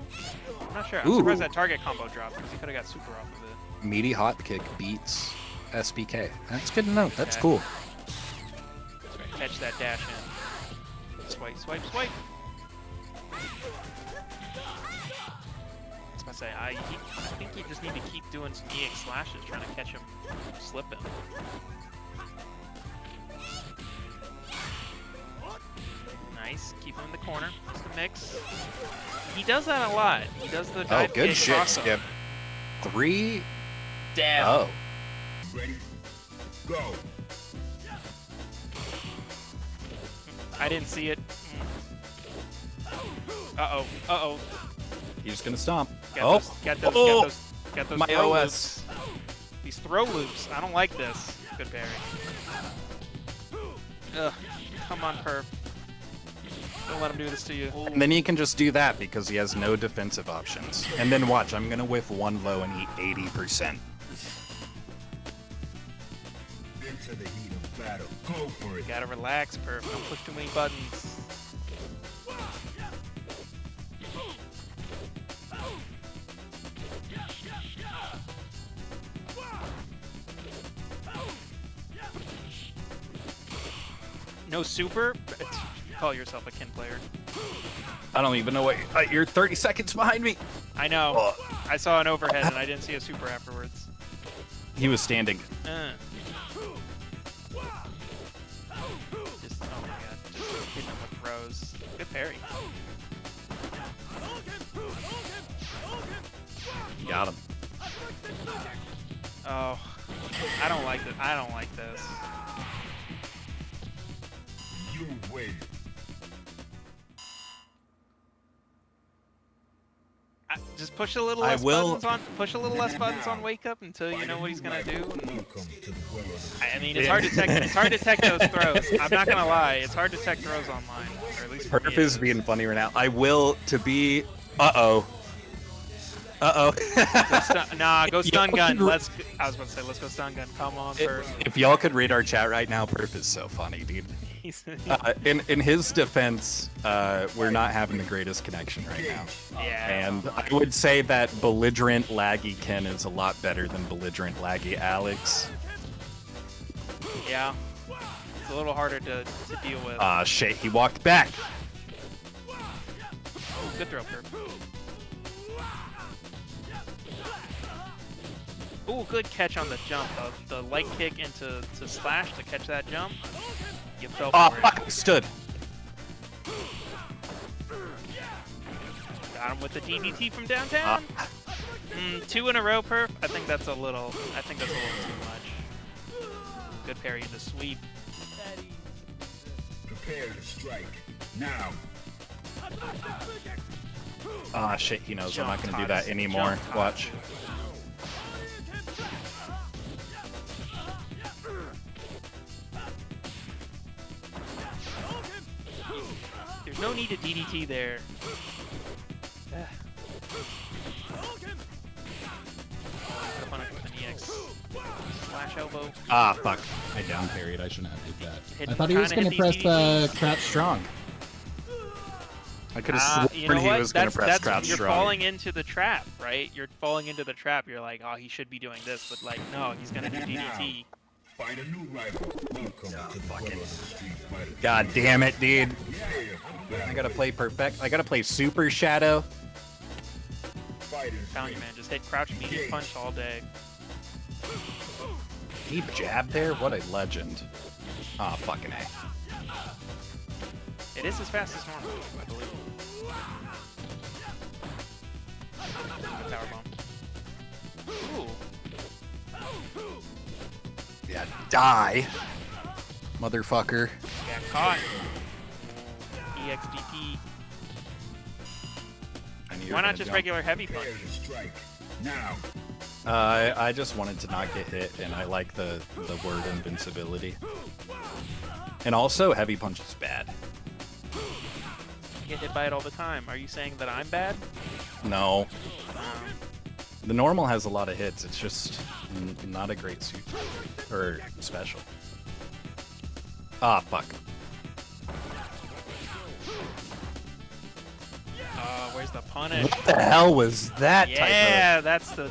I'm not sure. I'm Ooh. surprised that target combo dropped because he could have got super off of it. Meaty hop kick beats SBK. That's good to know. That's Okay. cool. That's right. Catch that dash in. Swipe, swipe, swipe. I was about to say, I think you just need to keep doing some EX slashes, trying to catch him slipping. Nice. Keep him in the corner. Just the mix. He does that a lot. He does the Oh, dive good kick shit, crossover. Skip. 3. Damn. Oh. Ready? Go. I didn't see it. Uh-oh. Uh-oh. He's gonna stomp. Get Oh. those, get those, Oh. get those My throw OS. loops. These throw loops. I don't like this. Good parry. Ugh. Come on, Perf. Don't let him do this to you. And then he can just do that because he has no defensive options. And then watch, I'm gonna whiff one low and eat 80%. Into the heat of battle. Go for it. Gotta relax, Perf. Don't push too many buttons. No super? Call yourself a kin player. I don't even know what you're 30 seconds behind me. I know. Oh. I saw an overhead and I didn't see a super afterwards. He was standing. Just, oh my god. Just hitting him with throws. Good parry. Got him. Oh. I don't like this. I don't like this. You win. Just push a little I less will- buttons on. Push a little less buttons on wake up until you know what he's gonna do. Welcome to the world of I mean, it's hard to tech. It's hard to tech those throws. I'm not gonna lie. It's hard to tech throws online, or at least for me Perf it is being funny right now. I will to be. Uh-oh. Uh-oh. Go stun gun. Let's. I was about to say, let's go stun gun. Come on, Perf. If y'all could read our chat right now, Perf is so funny, dude. In his defense, we're not having the greatest connection right now. Yeah. And I would say that belligerent laggy Ken is a lot better than belligerent laggy Alex. Yeah. It's a little harder to deal with. Ah, shit, he walked back. Good throw, Perf. Ooh, good catch on the jump. The light kick into slash to catch that jump. You fell Oh, for it. fuck, stood. Got him with the DDT from downtown. 2 in a row, Perf. I think that's a little too much. Good parry into sweep. prepare to strike. Now. Ah, shit, he knows I'm not Jump gonna do that Titus. anymore. Jump Watch. There's no need to DDT there. Put up on it with an EX slash elbow. Ah, fuck. I down parried. I shouldn't have did that. Hit- I thought he was kinda going to hit press these DDTs. crouch strong. I could have You sworn know he what? was going to press crouch You're strong. falling into the trap, right? You're falling into the trap. You're like, oh, he should be doing this, but like, no, he's gonna do DDT. Find a new rival. Welcome to the world of the Street Fighter. God damn it, dude. I gotta play perfect. I gotta play Super Shadow. Telling you, man, just hit crouch medium punch all day. He jabbed there? What a legend. Ah, fucking A. It is as fast as normal, I believe. Power bomb. Ooh. Yeah, die. Motherfucker. Got caught. EXDP. I knew you Why were not gonna just jump. regular heavy punch? Strike. Now. I just wanted to not get hit, and I like the word invincibility. And also, heavy punch is bad. I get hit by it all the time. Are you saying that I'm bad? No. Um, The normal has a lot of hits. It's just not a great suit or special. Ah, fuck. where's the punish? What the hell was that Yeah, that's the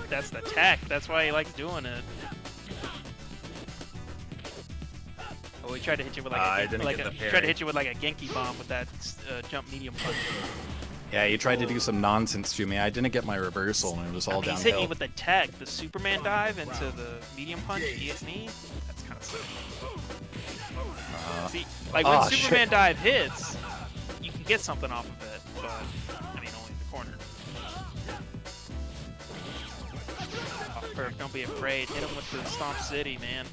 tech. That's why he likes doing it. Oh, he tried to hit you with like I a, didn't like get a the he tried parry. to hit you with like a Genki bomb with that jump medium punch. Yeah, he tried to do some nonsense to me. I didn't get my reversal, and it was all I mean, he's hitting downhill. you with the tech, the Superman dive into the medium punch, EX knee. That's kind of sick. See, like when oh, Superman shit. dive hits, you can get something off of it, but I mean only in the corner. Oh, Perf, don't be afraid. Hit him with the Stomp City, man.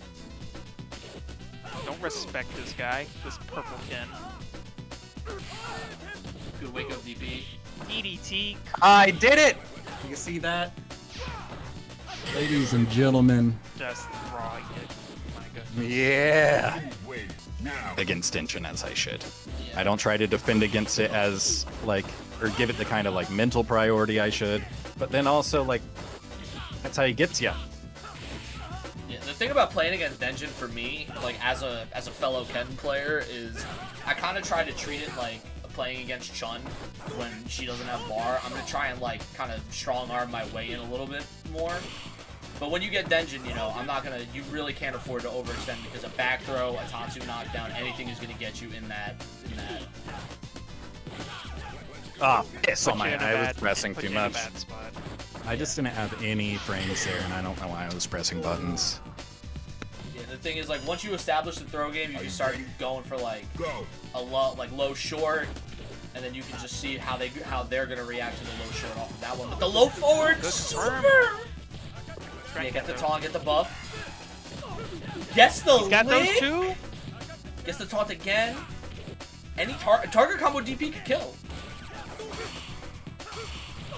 Don't respect this guy, this purple kin. Good wake up DP. EDT. I did it! You see that? Ladies and gentlemen, Just raw hit. My goodness. Yeah! Wait. Now. Against tension as I should. Yeah. I don't try to defend against it as, like, or give it the kind of, like, mental priority I should. But then also, like, that's how he gets you. Yeah, the thing about playing against Denjin for me, like as a fellow Ken player, is I kind of try to treat it like playing against Chun when she doesn't have bar. I'm gonna try and like kind of strong arm my way in a little bit more. But when you get Denjin, you know, I'm not gonna. You really can't afford to overextend because a back throw, a Tatsu knockdown, anything is gonna get you in that. Ah, piss on Put you my. in a I was bad- pressing put too you in a much. bad spot. I just didn't have any frames there, and I don't know why I was pressing buttons. Yeah, the thing is, like, once you establish the throw game, you can start going for like Go. a low short, and then you can just see how they're gonna react to the low short off of that one. But the low forward, Good super. Try Yeah, and get the those. taunt, get the buff. Gets the He's got those lick, two? Gets the taunt again. Any target combo DP could kill.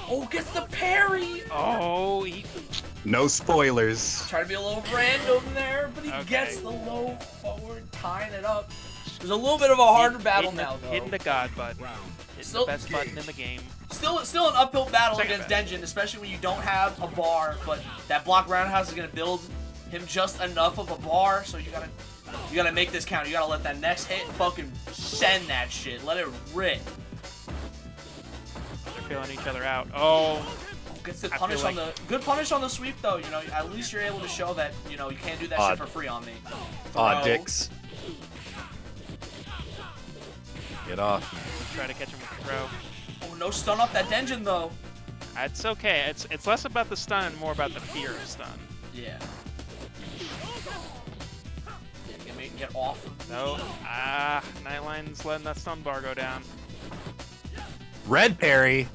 Oh, gets the parry. Oh, he... No spoilers. Try to be a little random there, but he Okay. gets the low forward, tying it up. There's a little bit of a harder battle hitting now, the, though. hitting the God button. Hitting Still- the best button in the game. Still an uphill battle Second against best. Denjin, especially when you don't have a bar, but that block roundhouse is gonna build him just enough of a bar, so you gotta make this count. You gotta let that next hit fucking send that shit. Let it rip. They're feeling each other out. Oh, Gets the I punish feel on the good punish on the sweep though. You know, at least you're able to show that you know you can't do that Odd. shit for free on me. Aw, Throw. dicks. Get off. try to catch him with the throw. Oh, no stun off that Denjin though. It's okay. It's less about the stun and more about the fear of stun. Yeah. Get off. No. Nightline's letting that stun bar go down. Red parry.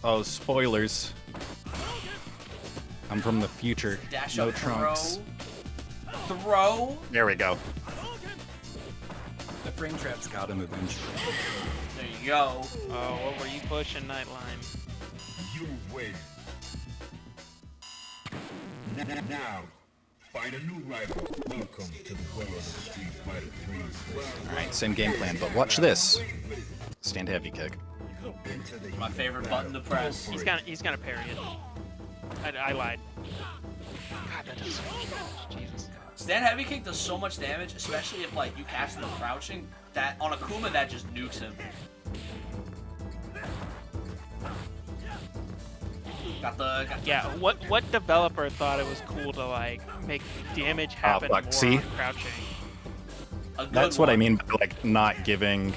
Oh, spoilers. I'm from the future. Dash No up, trunks. throw. There we go. The frame trap's got him eventually. There you go. Oh, what were you pushing, Nightline? You win. Now, find a new rival. Welcome to the world of Street Fighter 3. Alright, same game plan, but watch this. Stand heavy kick. My favorite button to press. He's gonna parry it. I lied. God, that does so much damage. Jesus. Stand heavy kick does so much damage, especially if like you catch them crouching. That on Akuma that just nukes him. Yeah, what developer thought it was cool to like make damage happen more See? on crouching? That's what I mean by like not giving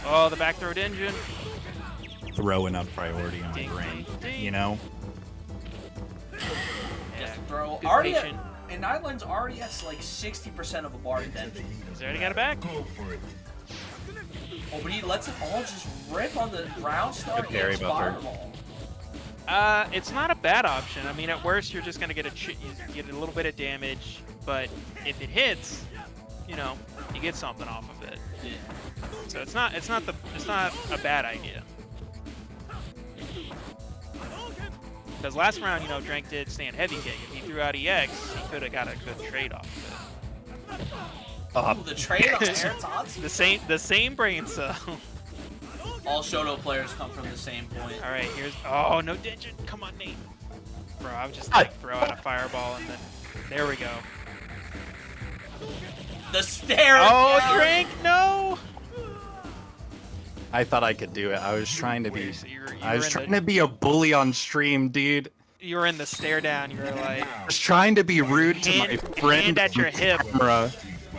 Oh, the back throw engine. Throw enough priority on Ding, brain, ding, ding. you know? Just throw. good Already, patient. and Nightline's already has like 60% of a bar dead. He's already got it back. Go for it. Oh, but he lets it all just rip on the ground start Good parry and buffer. fireball. It's not a bad option. I mean, at worst, you're just gonna get you get a little bit of damage, but if it hits, you know, you get something off of it. Yeah. So it's not a bad idea. Because last round, you know, Drank did stand heavy kick. If he threw out EX, he could have got a good trade off of it. Ooh, the trade on air tots. The same brain cell. All Shoto players come from the same point. All right, here's no digit. Come on, Nate. Bro, I would just throw out a fireball and then there we go. The stare. Oh, down. Drank, no. I thought I could do it. I was trying to be. So you I was were trying to be a bully on stream, dude. You were in the stare down. You were like, I was trying to be rude to my friend hand at your on hip. camera.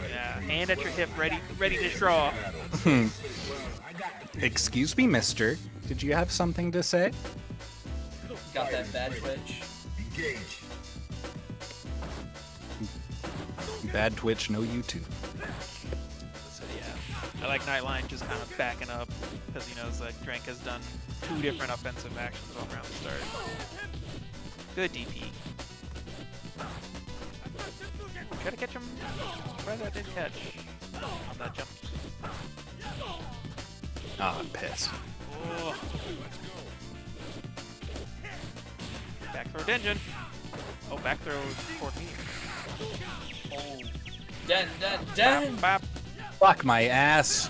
Yeah, hand at your hip, ready to draw. Excuse me, mister. Did you have something to say? Got that bad twitch. Engage. Bad Twitch, no YouTube. So yeah, I like Nightline just kind of backing up because he knows that Drank has done 2 different offensive actions all around the start. Good DP. Try to catch him. Surprised that didn't catch on that jump. Ah, I'm pissed. Oh. Back throw engine. Oh, back throw toward me. Oh. Den. Bop. Fuck my ass.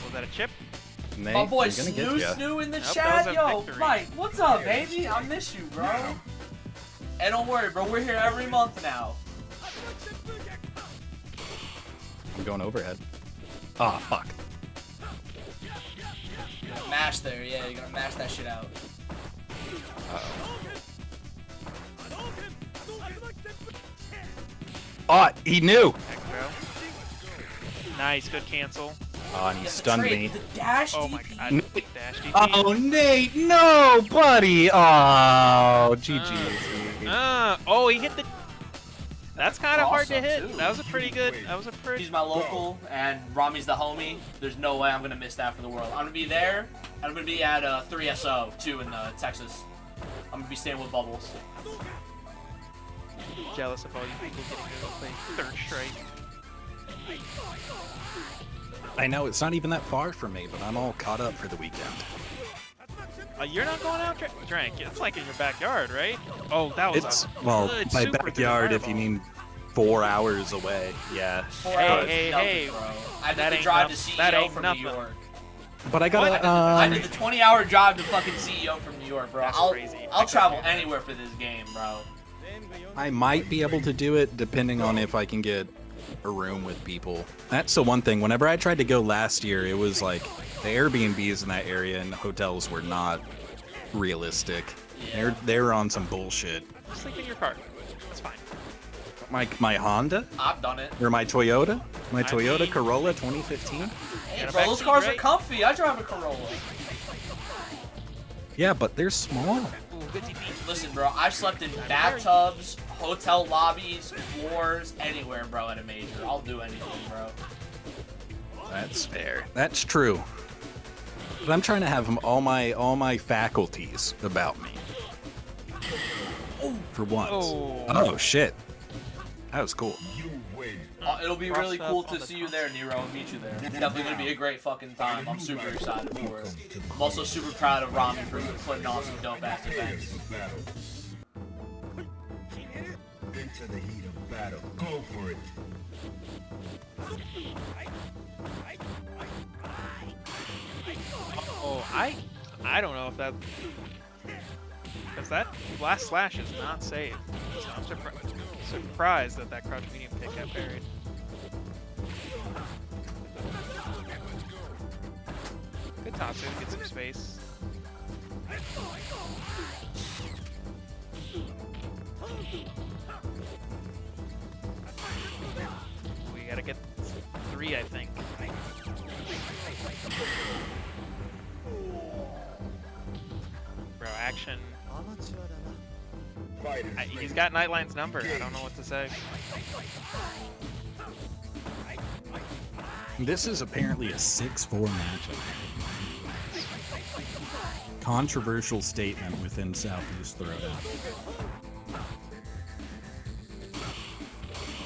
Was that a chip? Nate, My boy I'm gonna get ya. Snoo in the Nope, that chat. was a Yo, victory. Mike, what's up, baby? I miss you, bro. And don't worry, bro. We're here every month now. I'm going overhead. Ah, fuck. You're gonna mash there, yeah. You're gonna mash that shit out. Oh, he knew. Back throw. Nice, good cancel. Oh, and he Yeah, the stunned trade, me. The dash Oh my DP. god. Dash DP. Oh, Nate, no, buddy. Oh, GG. Oh, he hit the. That's kind of hard to Awesome, hit. too. That was a pretty good. That was a pretty. He's my local, and Rami's the homie. There's no way I'm gonna miss that for the world. I'm gonna be there. I'm gonna be at 3SO too in Texas. I'm gonna be staying with Bubbles. Jealous of all you people getting to go play third straight. I know it's not even that far from me, but I'm all caught up for the weekend. You're not going out, Drank. It's like in your backyard, right? Oh, that was It's, a well, good my super through backyard if you fireball. mean 4 hours away. Yeah. 4 Hey, hours, hey, nothing, hey. bro. I That did the ain't drive noth- to CEO that ain't from nothing. New York. But I I gotta, did the 20-hour drive to fucking CEO from New York, bro. That's I'll crazy. I I'll couldn't travel do that. anywhere for this game, bro. I might be able to do it depending on if I can get a room with people. That's the one thing. Whenever I tried to go last year, it was like the Airbnbs in that area and hotels were not realistic. They were on some bullshit. Sleep in your car. It's fine. My Honda I've done it. or my Toyota, my Toyota mean- Corolla 2015. Hey, Got a bro, those backseat, cars are right? comfy. I drive a Corolla. Yeah, but they're small. Ooh, good DP. Listen, bro, I've slept in bathtubs, hotel lobbies, floors, anywhere, bro, at a major. I'll do anything, bro. That's fair. That's true. But I'm trying to have all my faculties about me. For once. Oh. Oh shit. That was cool. You win. It'll be Crossed really up cool on to the see you top. there, Nero, and meet you there. It's definitely gonna be a great fucking time. I'm super excited for it. I'm also super proud of Rami for putting on some dope ass events. For battle. Into the heat of battle. Go for it. Oh, I I don't know if that... Because that last slash is not safe. So I'm surprised that that crouch medium kick got buried. Good Tatsu, get some space. We gotta get 3, I think. Bro, action. He's got Nightline's number. I don't know what to say. This is apparently a 6-4 matchup. Controversial statement within Southeast Throwdown.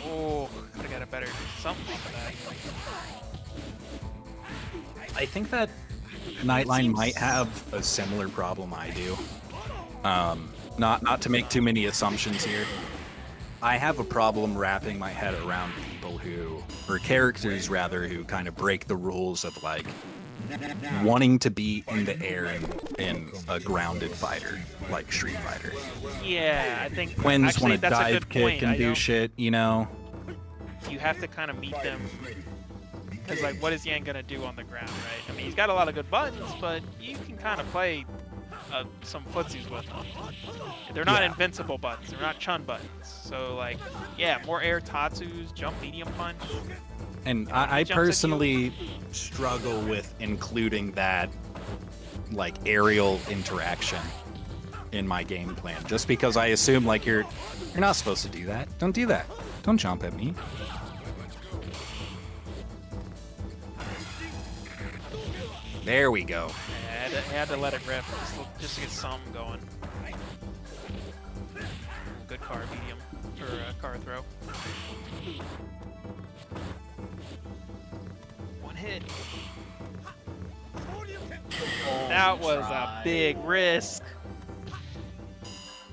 Oh, could've got a better something off of that. I think that Nightline might have a similar problem I do. Not to make too many assumptions here. I have a problem wrapping my head around people who, or characters rather, who kind of break the rules of like wanting to be in the air in a grounded fighter like Street Fighter. Yeah, I think Twins want to that's a dive good kick point. and do shit, you know? You have to kind of meet them. Because, like, what is Yang gonna do on the ground, right? I mean, he's got a lot of good buttons, but you can kind of play some footsies with them. They're not invincible buttons. They're not Chun buttons. So, like, yeah, more air Tatsus, jump medium punch. And I personally struggle with including that, like, aerial interaction in my game plan. Just because I assume, like, you're not supposed to do that. Don't do that. Don't jump at me. There we go. I had to let it rip just to get some going. Good car medium, or car throw. One hit. That was a big risk.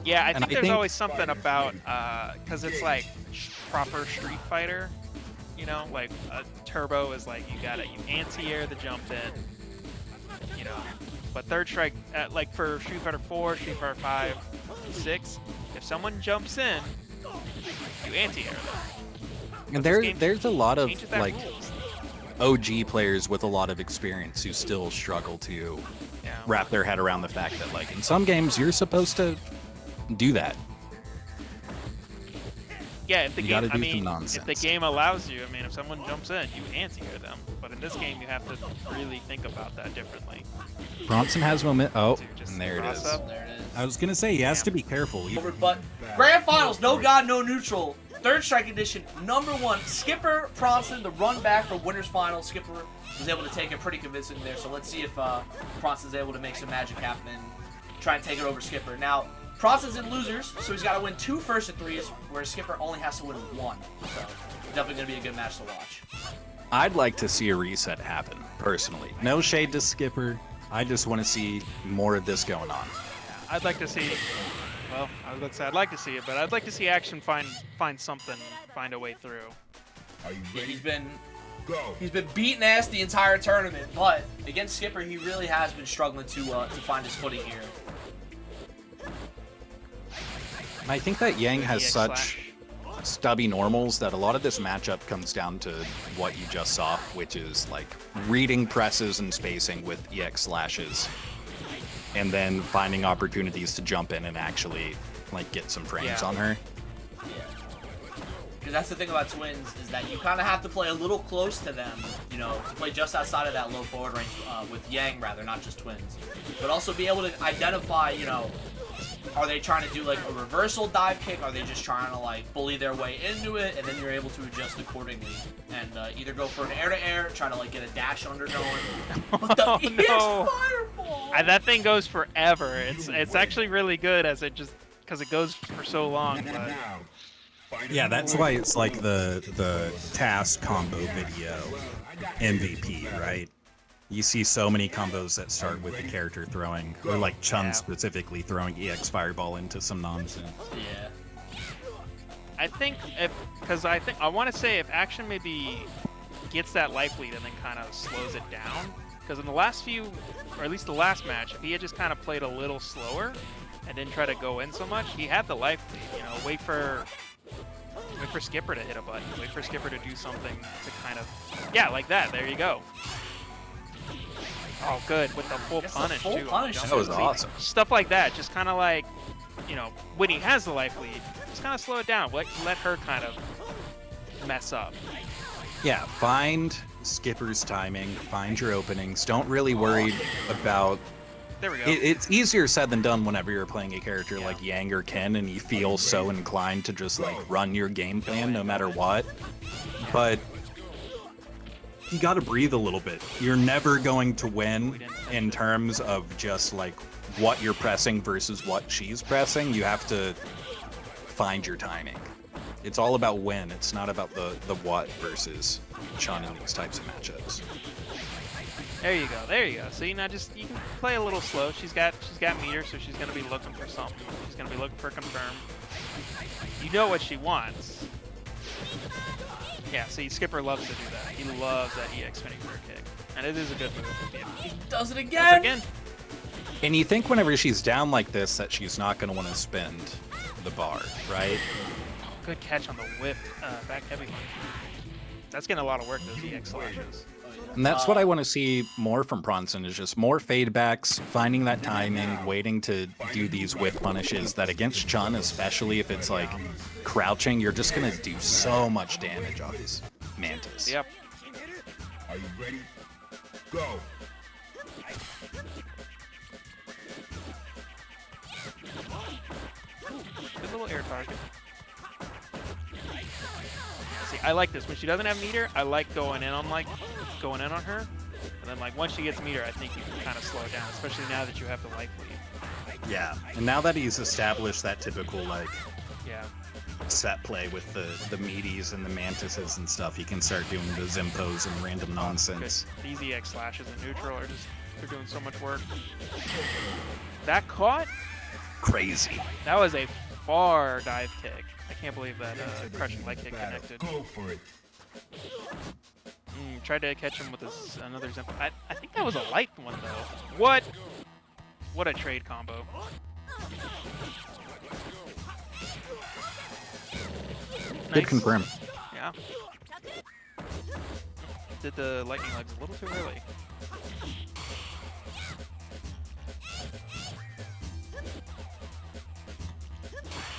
Yeah, I think there's always something about, because it's like proper Street Fighter, you know, like a turbo is like you anti-air the jump in. You know, but third strike, like for Street Fighter 4, Street Fighter 5, 6, if someone jumps in, you anti-air them. And there's a lot of like rules. OG players with a lot of experience who still struggle to wrap their head around the fact that like in some games you're supposed to do that. Yeah, if the game, I some mean, nonsense. if the game allows you, I mean, if someone jumps in, you anti-air them. But in this game, you have to really think about that differently. Bronson has moment. Oh, Just and there it is. up. There it is. I was gonna say he has to be careful. But Grand Finals, no God, no neutral. Third strike edition, #1. Skipper Pronson, the run back for winners final. Skipper was able to take it pretty convincing there. So let's see if Pronson's able to make some magic happen and try and take it over Skipper. Now, Pronson's in losers, so he's got to win 2 first and 3s, whereas Skipper only has to win 1. So definitely going to be a good match to watch. I'd like to see a reset happen, personally. No shade to Skipper. I just want to see more of this going on. I'd like to see. Well, I was about to say I'd like to see it, but I'd like to see Action find something, find a way through. Are you Yeah, ready? he's been beating ass the entire tournament, but against Skipper, he really has been struggling to find his footing here. I think that Yang has EX such stubby normals that a lot of this matchup comes down to what you just saw, which is like reading presses and spacing with EX slashes, and then finding opportunities to jump in and actually like get some frames on her. Yeah. Because that's the thing about Twins, is that you kind of have to play a little close to them, you know, to play just outside of that low forward range with Yang, rather, not just Twins. But also be able to identify, you know, are they trying to do like a reversal dive kick? Are they just trying to like bully their way into it? And then you're able to adjust accordingly and either go for an air-to-air, trying to like get a dash under going. But the EX fireball! That thing goes forever. It's actually really good as it just because it goes for so long. But Now, find a Yeah, new that's rival. why it's like the task combo video MVP, right? You see so many combos that start with the character throwing, or like Chun specifically throwing EX Fireball into some nonsense. Yeah. I think I want to say if Action maybe gets that life lead and then kind of slows it down, Because in the last few, or at least the last match, if he had just kind of played a little slower and didn't try to go in so much, he had the life lead. You know, wait for Skipper to hit a button. Wait for Skipper to do something to kind of, yeah, like that. There you go. Oh, good with the full punish full too. punish. That was awesome. Stuff like that, just kind of like, you know, when he has the life lead, just kind of slow it down. Let her kind of mess up. Yeah, find Skipper's timing, find your openings. Don't really worry about. There we go. It's easier said than done whenever you're playing a character Yeah. like Yang or Ken and you feel so inclined to just like run your game plan no matter what. But you gotta breathe a little bit. You're never going to win in terms of just like what you're pressing versus what she's pressing. You have to find your timing. It's all about when. It's not about the what versus Chun in these types of matchups. There you go. There you go. See, now just you can play a little slow. She's got meter, so she's gonna be looking for something. She's gonna be looking for confirm. You know what she wants. Yeah. See, Skipper loves to do that. He loves that EX spinning for a kick, and it is a good move. He does it Does again. it again. And you think whenever she's down like this that she's not going to want to spend the bar, right? Good catch on the whip, back heavy punch. That's getting a lot of work, those EX slashes. And that's what I want to see more from Pronson is just more fadebacks, finding that timing, waiting to do these whiff punishes that against Chun, especially if it's like crouching, you're just going to do so much damage off his Mantis. Yep. Are you ready? Go. Good little air target. See, I like this. When she doesn't have meter, I like going in on her. And then like once she gets meter, I think you can kind of slow it down, especially now that you have the life lead. Yeah. And now that he's established that typical like Yeah. set play with the meaties and the mantises and stuff, he can start doing the zimpos and random nonsense. Good. These EX slashes in neutral are just, they're doing so much work. That caught? Crazy. That was a far dive kick. I can't believe that crushing leg kick connected. Go for it. Tried to catch him with this, another zip. I think that was a light one though. What? What a trade combo. Good Nice. confirm. Yeah. Did the lightning legs a little too early.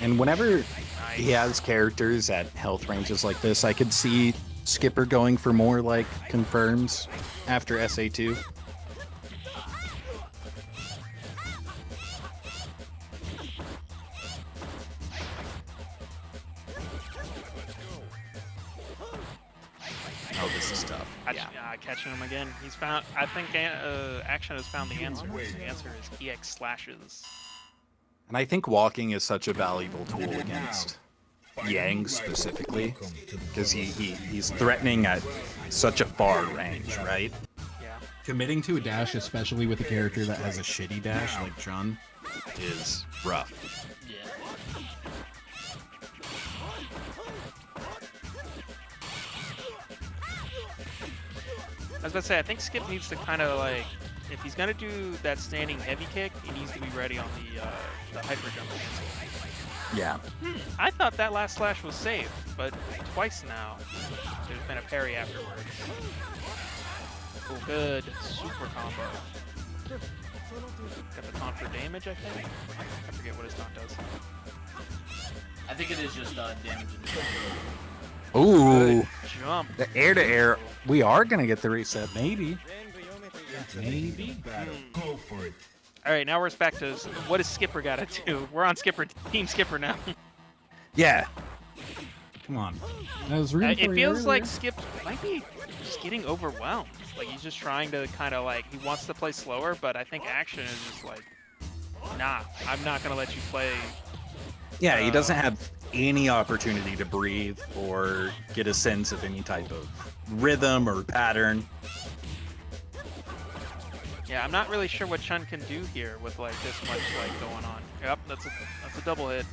And whenever Nice. he has characters at health ranges like this, I could see Skipper going for more like confirms after SA2. Oh, this is tough. Yeah. Catching him again. He's found. I think Action has found the answer. The answer is EX slashes. And I think walking is such a valuable tool against Yang specifically, because he's threatening at such a far range, right? Yeah. Committing to a dash, especially with a character that has a shitty dash like Chun, is rough. Yeah. I was about to say, I think Skip needs to kind of like, if he's gonna do that standing heavy kick, he needs to be ready on the hyper jump cancel. Yeah. I thought that last slash was safe, but twice now. There's been a parry afterwards. Oh, good. Super combo. Got the taunt for damage, I think. I forget what his taunt does. I think it is just damage. Ooh, Jump. the air to air. We are gonna get the reset, maybe. Maybe. Go for it. All right, now we're back to what does Skipper got to do? We're on Skipper, Team Skipper now. Yeah. Come on. I was rooting It for you feels like earlier. Skip might be just getting overwhelmed. Like he's just trying to kind of like, he wants to play slower, but I think Action is just like, nah, I'm not gonna let you play. Yeah, he doesn't have any opportunity to breathe or get a sense of any type of rhythm or pattern. Yeah, I'm not really sure what Chun can do here with like this much like going on. Yep, that's a double hit.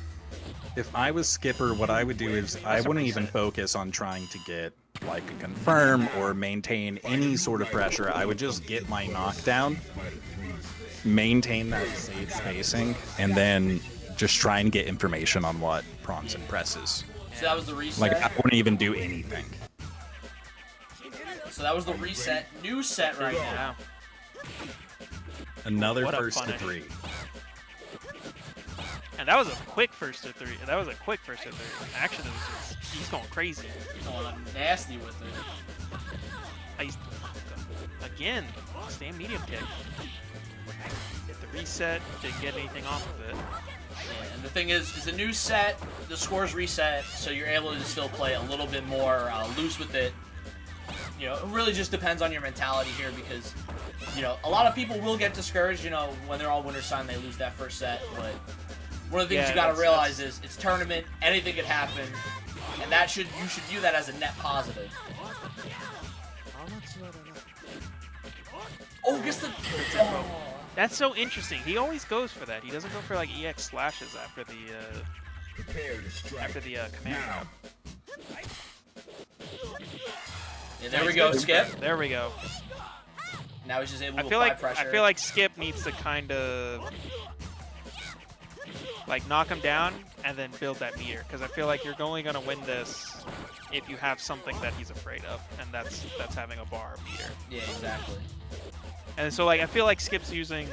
If I was Skipper, what I would do is I That's a wouldn't even reset. focus on trying to get like a confirm or maintain any sort of pressure, I would just get my knockdown, maintain that safe spacing, and then just try and get information on what Pronson presses. So that was the reset. Like, I wouldn't even do anything. So that was the reset. New set right now. Another What a first to punish. 3. And that was a quick first to 3. That was a quick first to 3. Action is just, he's going crazy. Going nasty with it. He's, again, same medium kick. Hit the reset, didn't get anything off of it. Yeah, and the thing is, it's a new set. The scores reset, so you're able to still play a little bit more loose with it. You know, it really just depends on your mentality here because, you know, a lot of people will get discouraged, you know, when they're all winter sign, they lose that first set, but one of the things Yeah, you gotta that's- realize is it's tournament, anything could happen, and you should view that as a net positive. Oh, guess the... Oh. That's so interesting. He always goes for that. He doesn't go for like EX slashes after the command grab. Yeah, there we go, Skip. There we go. Now he's just able to I feel apply like pressure. I feel like Skip needs to kind of like knock him down and then build that meter because I feel like you're only gonna win this if you have something that he's afraid of, and that's having a bar meter. Yeah, exactly. And so like I feel like Skip's using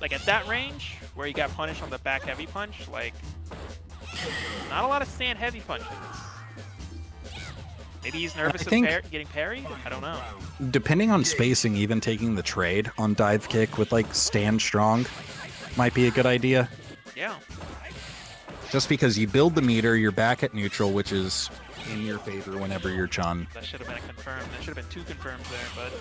like at that range where he got punished on the back heavy punch, like not a lot of stand heavy punches. Maybe he's nervous of getting parried? I don't know. Depending on spacing, even taking the trade on dive kick with like stand strong might be a good idea. Yeah. Just because you build the meter, you're back at neutral, which is in your favor whenever you're Chun. That should have been a confirm. That should have been 2 confirms there, but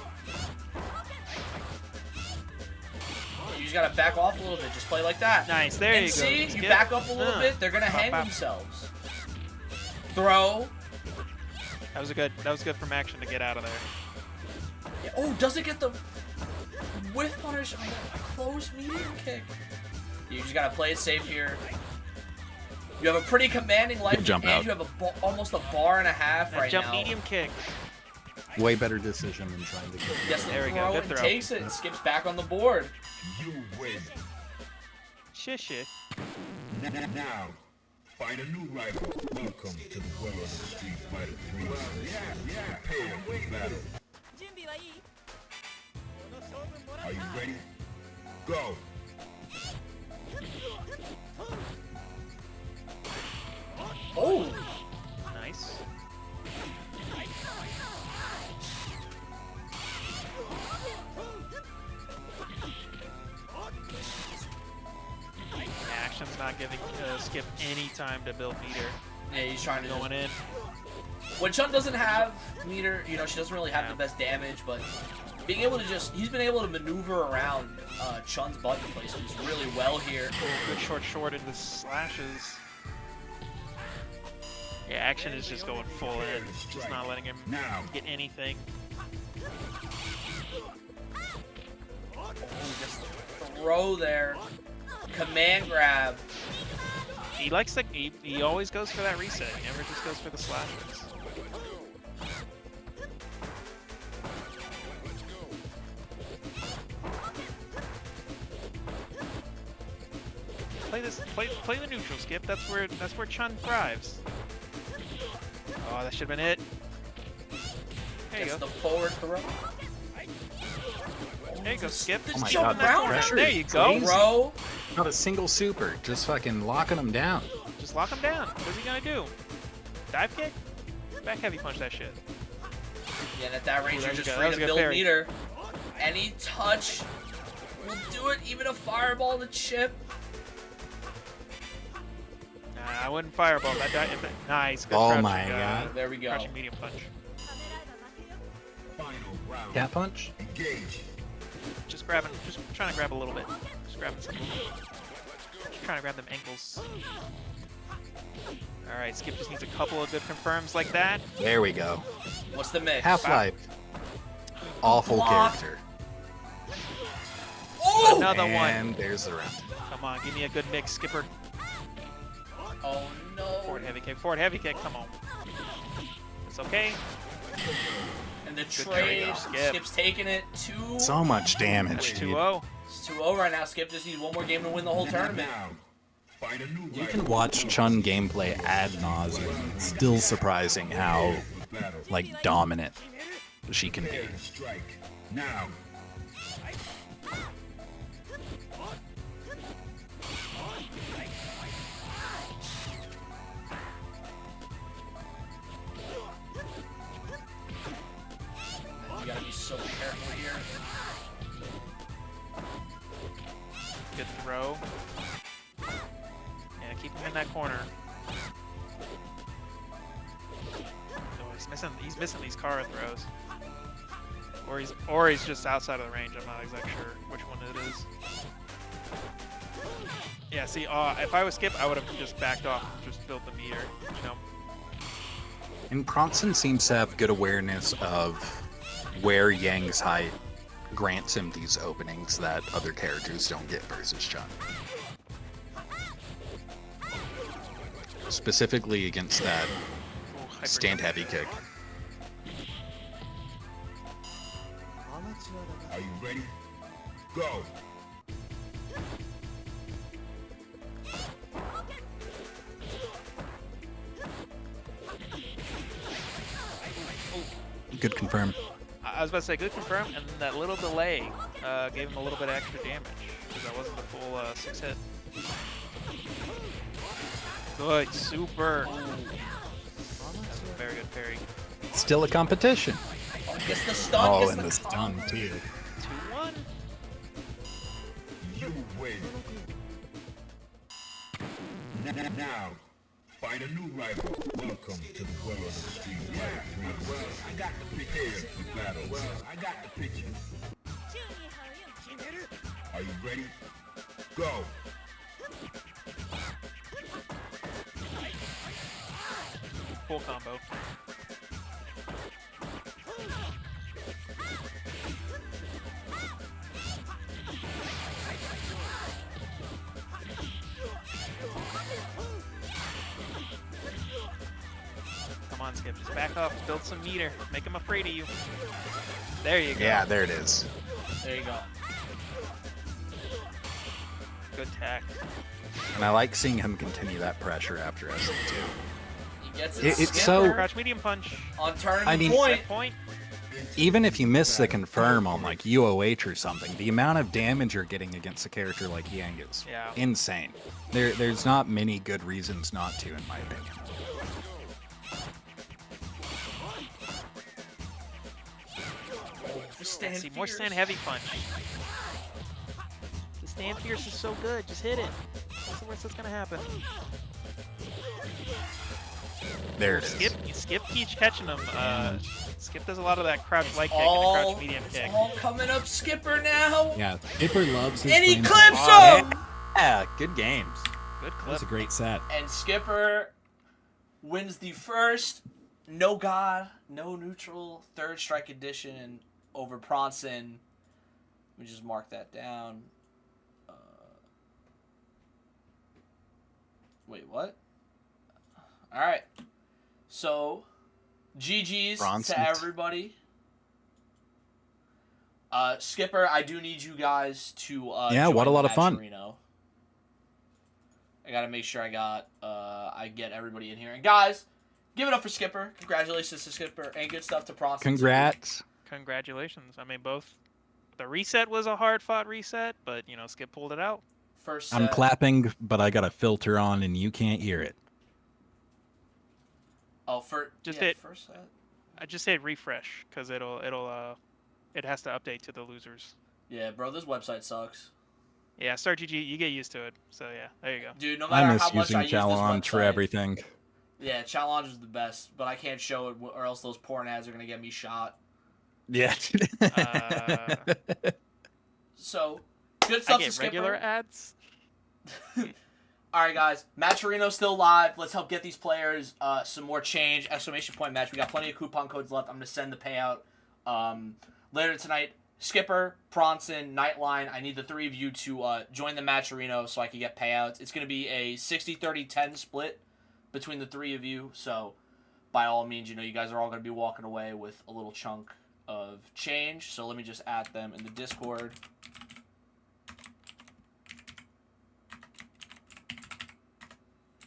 You just gotta back off a little bit. Just play like that. nice. There And you go. see, you Skip. back up a little bit, they're gonna Bop, hang bop. themselves. Throw. That was good from Action to get out of there. Yeah. Oh, doesn't get the whiff punish on the close medium kick. You just gotta play it safe here. You have a pretty commanding life, jump and out. you have almost a bar and a half That right jump now. medium kick. Way better decision than trying to get. Yes, the There we go, throw good and throw. takes it and skips back on the board. You win. Shit. Now, find a new rival. Welcome to the world of Street Fighter 3. Prepare for battle. Are you ready? Go. Oh, Nice. Action's not giving Skip any time to build meter. yeah, he's trying to Going in. When Chun doesn't have meter, you know, she doesn't really have the best damage, but being able to he's been able to maneuver around Chun's button placements really well here. Good short into slashes. Yeah, Action is just going full in. Just not letting him get anything. Oh, just throw there. Command grab. He likes the he always goes for that reset. He never just goes for the slashes. Play the neutral, Skip. That's where Chun thrives. Oh, that should have been it. There you Gets go. the forward throw. There you go, Skip. Just my jump God, around pressure. There you go. Crazy. Throw. Not a single super, just fucking locking them down. Just lock him down. What's he gonna do? Dive kick? Back heavy punch that shit. Yeah, and at that range, Ooh, you're that was just good. free That was to a good build parry. meter. Any touch will do it. Even a fireball to chip. Nah, I wouldn't fireball that. Nice. Good Oh crouching, my God. There we go. Crouching medium punch. Final round. Cat punch? Engage. Just trying to grab a little bit. Just grabbing something. Just trying to grab them ankles. All right, Skip just needs a couple of good confirms like that. There we go. What's the mix? Half-Life. Awful Block. character. Oh! Another one. And there's the round. Come on, give me a good mix, Skipper. Oh no. Forward heavy kick. Forward heavy kick. Come on. It's okay. And the carry, trade, Skip. Skip's taking it 2. So much That's damage. 2-0. It's 2-0 right now. Skip just needs one more game to win the whole tournament. Now, find a new You rival. can watch Chun gameplay ad nauseum. It's still surprising how like dominant she can be. Prepare to strike. Now. You gotta be so careful here. Good throw. Yeah, keep him in that corner. Oh, he's missing these car throws. Or he's just outside of the range. I'm not exactly sure which one it is. Yeah, see, if I was Skip, I would have just backed off and just built the meter, you know? And Pronson seems to have good awareness of where Yang's height grants him these openings that other characters don't get versus Chun. Specifically against that Ooh, hyper stand jump. heavy kick. Are you ready? Go. Good confirm. I was about to say good confirm, and then that little delay gave him a little bit extra damage because that wasn't the full 6 hit. Good, super. That's a very good parry. Still a competition. Oh, gets the stun, Oh, gets and the the stun combo. too. 2-1. You win. Now, find a new rival. Welcome to the world of the street. Well, I got the picture for battle. I got the picture. Are you ready? Go. Full combo. Come on, Skip. Just back off. Build some meter. Make him afraid of you. There you go. Yeah, there it is. There you go. Good tack. And I like seeing him continue that pressure after SC2. He gets it. It's Skipper so- Crouch medium punch. on tournament I mean- point. Set point. Even if you miss the confirm on like UOH or something, the amount of damage you're getting against a character like Yang is Yeah. insane. There's not many good reasons not to, in my opinion. The stand See, more fierce. stand heavy punch. The stand fierce is so good. Just hit it. What's the worst that's gonna happen? There it is. Skip keeps catching him. Skip does a lot of that crouch light kick and the All, crouch medium it's kick. all coming up Skipper now. Yeah, Skipper loves his And he flame clips attack. him! Yeah, good games. Good That clip. was a great set. And Skipper wins the first no god, no neutral third strike edition over Pronson. Let me just mark that down. Wait, what? Alright. So, GG's Bronson. to everybody. Skipper, I do need you guys to Yeah, join what a the lot of fun. Matcherino. I gotta make sure I get everybody in here. And guys, give it up for Skipper. Congratulations to Skipper, and good stuff to Bronson. too. Congrats. Congratulations. I mean, both. The reset was a hard-fought reset, but, you know, Skip pulled it out. First I'm set. clapping, but I got a filter on and you can't hear it. Oh, for Just yeah, hit- first set. I just hit refresh, because it has to update to the losers. Yeah, bro, this website sucks. Yeah, Start GG, you get used to it. So, yeah, there you go. Dude, no I matter miss how much using I use this challenge for website- everything. Yeah, challenge is the best, but I can't show it, or else those porn ads are gonna get me shot. Yeah. So, good I stuff to get Skipper. regular ads. All right, guys. Matcherino's still live. Let's help get these players some more change. Exclamation point match. We got plenty of coupon codes left. I'm going to send the payout later tonight. Skipper, Pronson, Nightline. I need the three of you to join the Matcherino so I can get payouts. It's going to be a 60-30-10 split between the three of you. So by all means, you guys are all going to be walking away with a little chunk of change. So let me just add them in the Discord.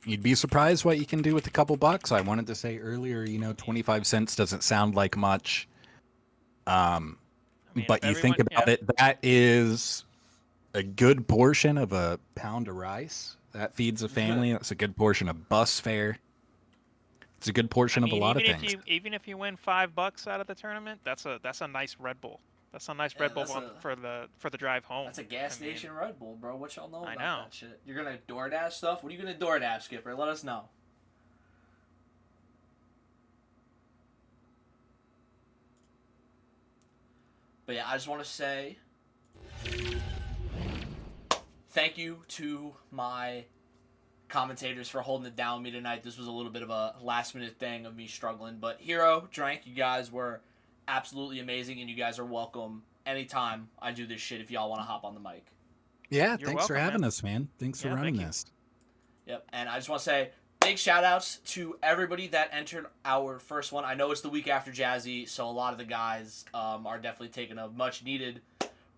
You'd be surprised what you can do with a couple bucks. I wanted to say earlier, 25 cents doesn't sound like much. But you think about it, that is a good portion of a pound of rice. That feeds a family. That's a good portion of bus fare. It's a good portion of a lot of things. Even if you win $5 out of the tournament, that's a nice Red Bull. That's a nice Red Bull for the drive home. That's a gas station Red Bull, bro. What y'all know about that shit? You're gonna DoorDash stuff? What are you gonna DoorDash, Skipper? Let us know. But yeah, I just want to say thank you to my commentators for holding it down with me tonight. This was a little bit of a last-minute thing of me struggling. But Hero, Drank, you guys were absolutely amazing, and you guys are welcome anytime I do this shit if y'all want to hop on the mic. Yeah, thanks for having us, man. Thanks for running this. Yep, and I just want to say big shout-outs to everybody that entered our first one. I know it's the week after Jazzy, so a lot of the guys are definitely taking a much-needed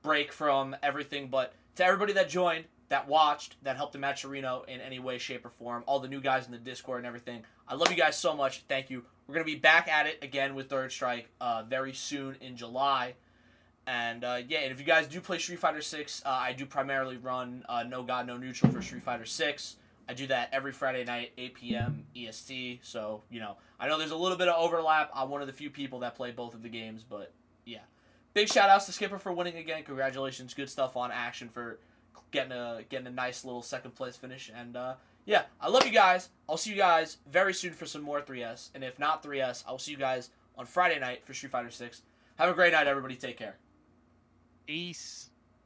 break from everything. But to everybody that joined, that watched, that helped him at Chirino in any way, shape, or form, all the new guys in the Discord and everything, I love you guys so much. Thank you. We're going to be back at it again with Third Strike very soon in July. And yeah, and if you guys do play Street Fighter 6, I do primarily run No God, No Neutral for Street Fighter 6. I do that every Friday night, 8 p.m. EST. So, I know there's a little bit of overlap. I'm one of the few people that play both of the games, but yeah. Big shout-outs to Skipper for winning again. Congratulations. Good stuff on Action for getting a nice little second place finish. And yeah, I love you guys. I'll see you guys very soon for some more 3S. And if not 3S, I'll see you guys on Friday night for Street Fighter 6. Have a great night, everybody. Take care. Peace.